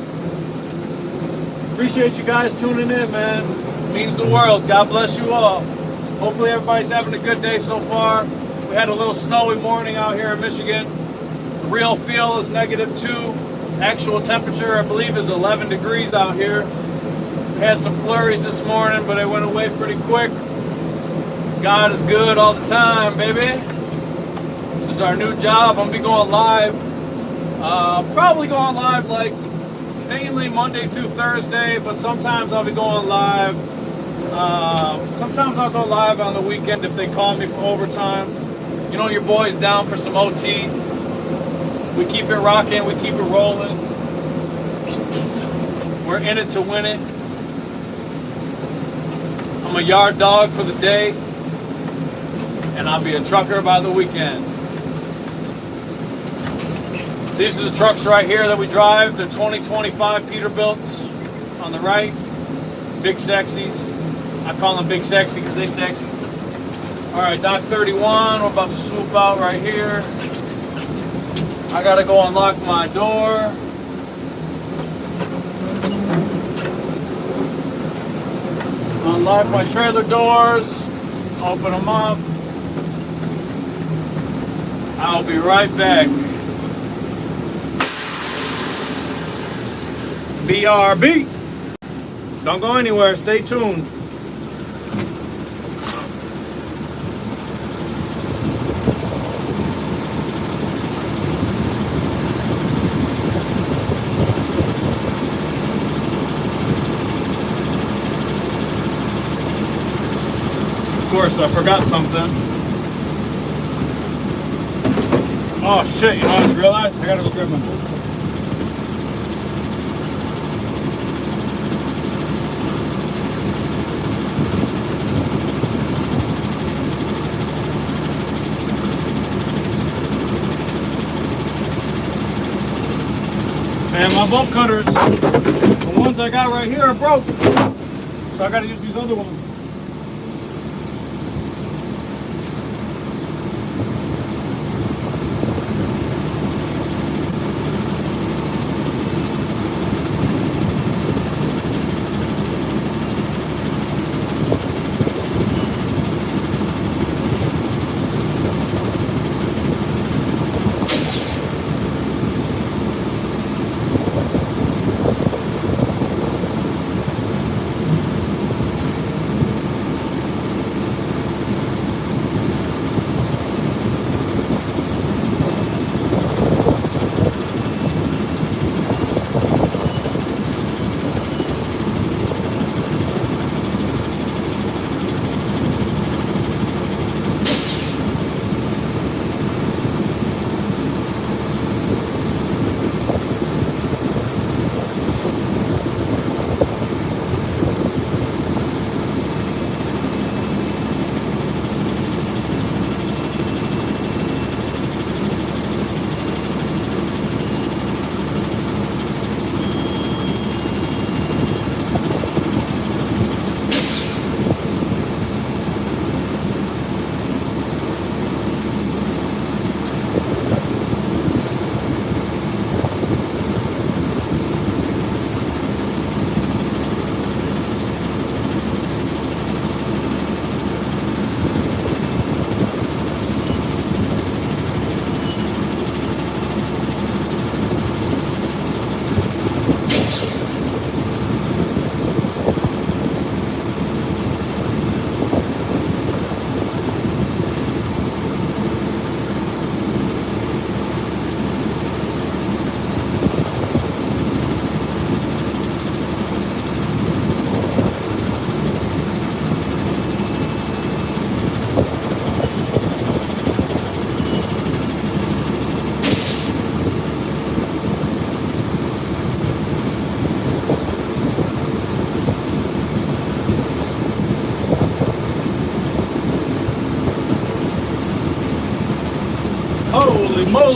[SPEAKER 1] Appreciate you guys tuning in, man. It means the world. God bless you all. Hopefully everybody's having a good day so far. We had a little snowy morning out here in Michigan. The real feel is -2. Actual temperature, I believe, is 11 degrees out here. We had some flurries this morning, but it went away pretty quick. God is good all the time, baby. This is our new job. I'm gonna be going live. Probably going live like mainly Monday through Thursday, but sometimes I'll be going live. Sometimes I'll go live on the weekend if they call me for overtime. You know, your boy's down for some OT. We keep it rocking, we keep it rolling. We're in it to win it. I'm a yard dog for the day, and I'll be a trucker by the weekend. These are the trucks right here that we drive. They're 2025 Peterbilts on the right. Big sexies. I call them big sexy because they sexy. All right, Dock 31. We're about to swoop out right here. I gotta go unlock my door. Unlock my trailer doors. Open them up. I'll be right back. BRB. Don't go anywhere. Stay tuned. Of course, I forgot something. Oh shit, you know, I just realized I gotta go grab my book. Man, my bolt cutters, the ones I got right here are broke. So I gotta use these other ones.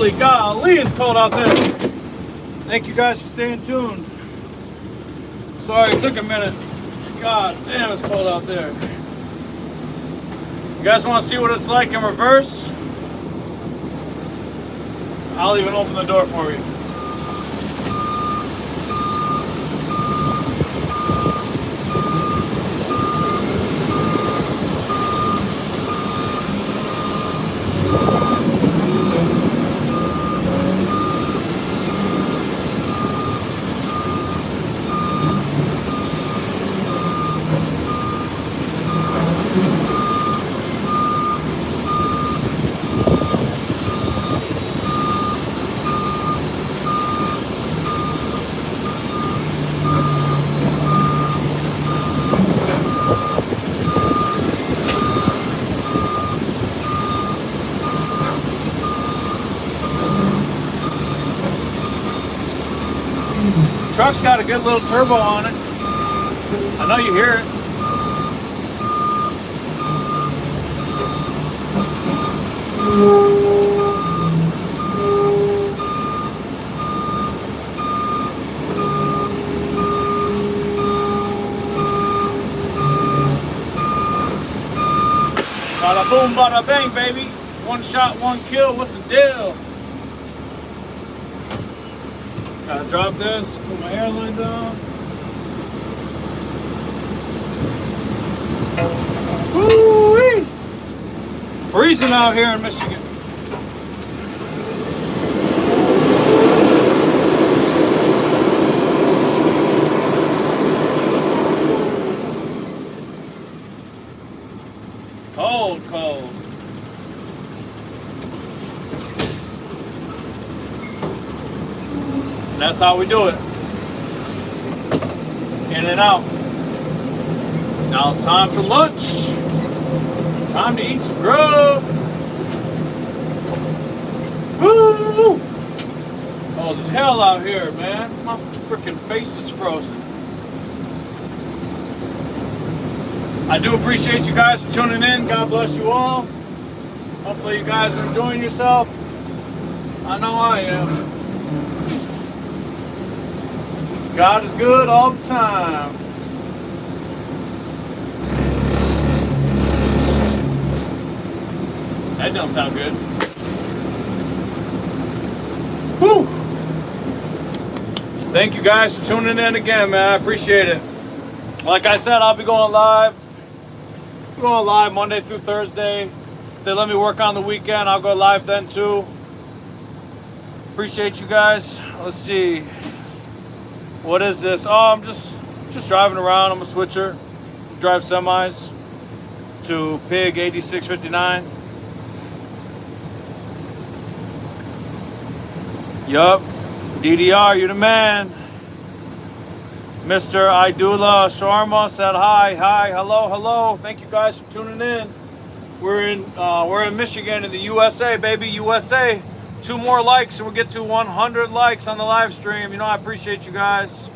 [SPEAKER 1] Holy golly, it's cold out there. Thank you guys for staying tuned. Sorry, it took a minute. God damn, it's cold out there. You guys want to see what it's like in reverse? I'll even open the door for you. Truck's got a good little turbo on it. I know you hear it. Bada boom, bada bang, baby. One shot, one kill. What's the deal? Gotta drop this, put my airline down. Woo-wee! Freezing out here in Michigan. Cold, cold. That's how we do it. In and out. Now it's time for lunch. Time to eat some grub. Woo! Oh, there's hell out here, man. My freaking face is frozen. I do appreciate you guys for tuning in. God bless you all. Hopefully you guys are enjoying yourself. I know I am. God is good all the time. That don't sound good. Whew. Thank you guys for tuning in again, man. I appreciate it. Like I said, I'll be going live. I'm going live Monday through Thursday. If they let me work on the weekend, I'll go live then too. Appreciate you guys. Let's see. What is this? Oh, I'm just driving around. I'm a switcher. Drive semis to Pig 8659. Yup. DDR, you the man. Mr. Idula Sharma said hi, hello, hello. Thank you guys for tuning in. We're in Michigan in the USA, baby, USA. 2 more likes and we'll get to 100 likes on the live stream. You know, I appreciate you guys.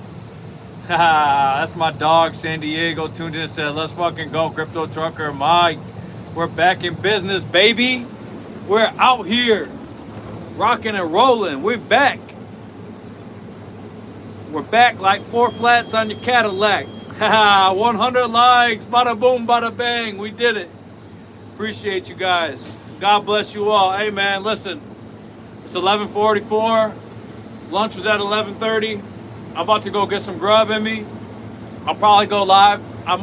[SPEAKER 1] That's my dog, San Diego, tuned in and said, let's fucking go, Crypto Trucker Mike. We're back in business, baby. We're out here, rocking and rolling. We're back. We're back like 4 flats on your Cadillac. 100 likes, bada boom, bada bang. We did it. Appreciate you guys. God bless you all. Hey, man, listen. It's 11:44. Lunch was at 11:30. I'm about to go get some grub in me. I'll probably go live. I'm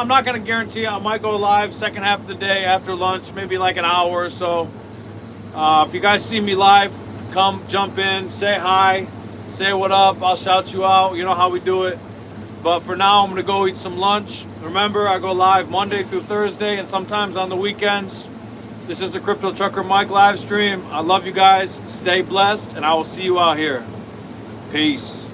[SPEAKER 1] not gonna guarantee I might go live second half of the day after lunch, maybe like an hour or so. If you guys see me live, come jump in, say hi, say what up. I'll shout you out. You know how we do it. But for now, I'm gonna go eat some lunch. Remember, I go live Monday through Thursday and sometimes on the weekends. This is the Crypto Trucker Mike live stream. I love you guys. Stay blessed, and I will see you out here. Peace.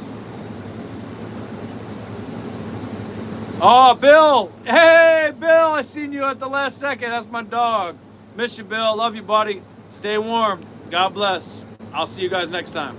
[SPEAKER 1] Oh, Bill. Hey, Bill. I seen you at the last second. That's my dog. Miss you, Bill. Love you, buddy. Stay warm. God bless. I'll see you guys next time.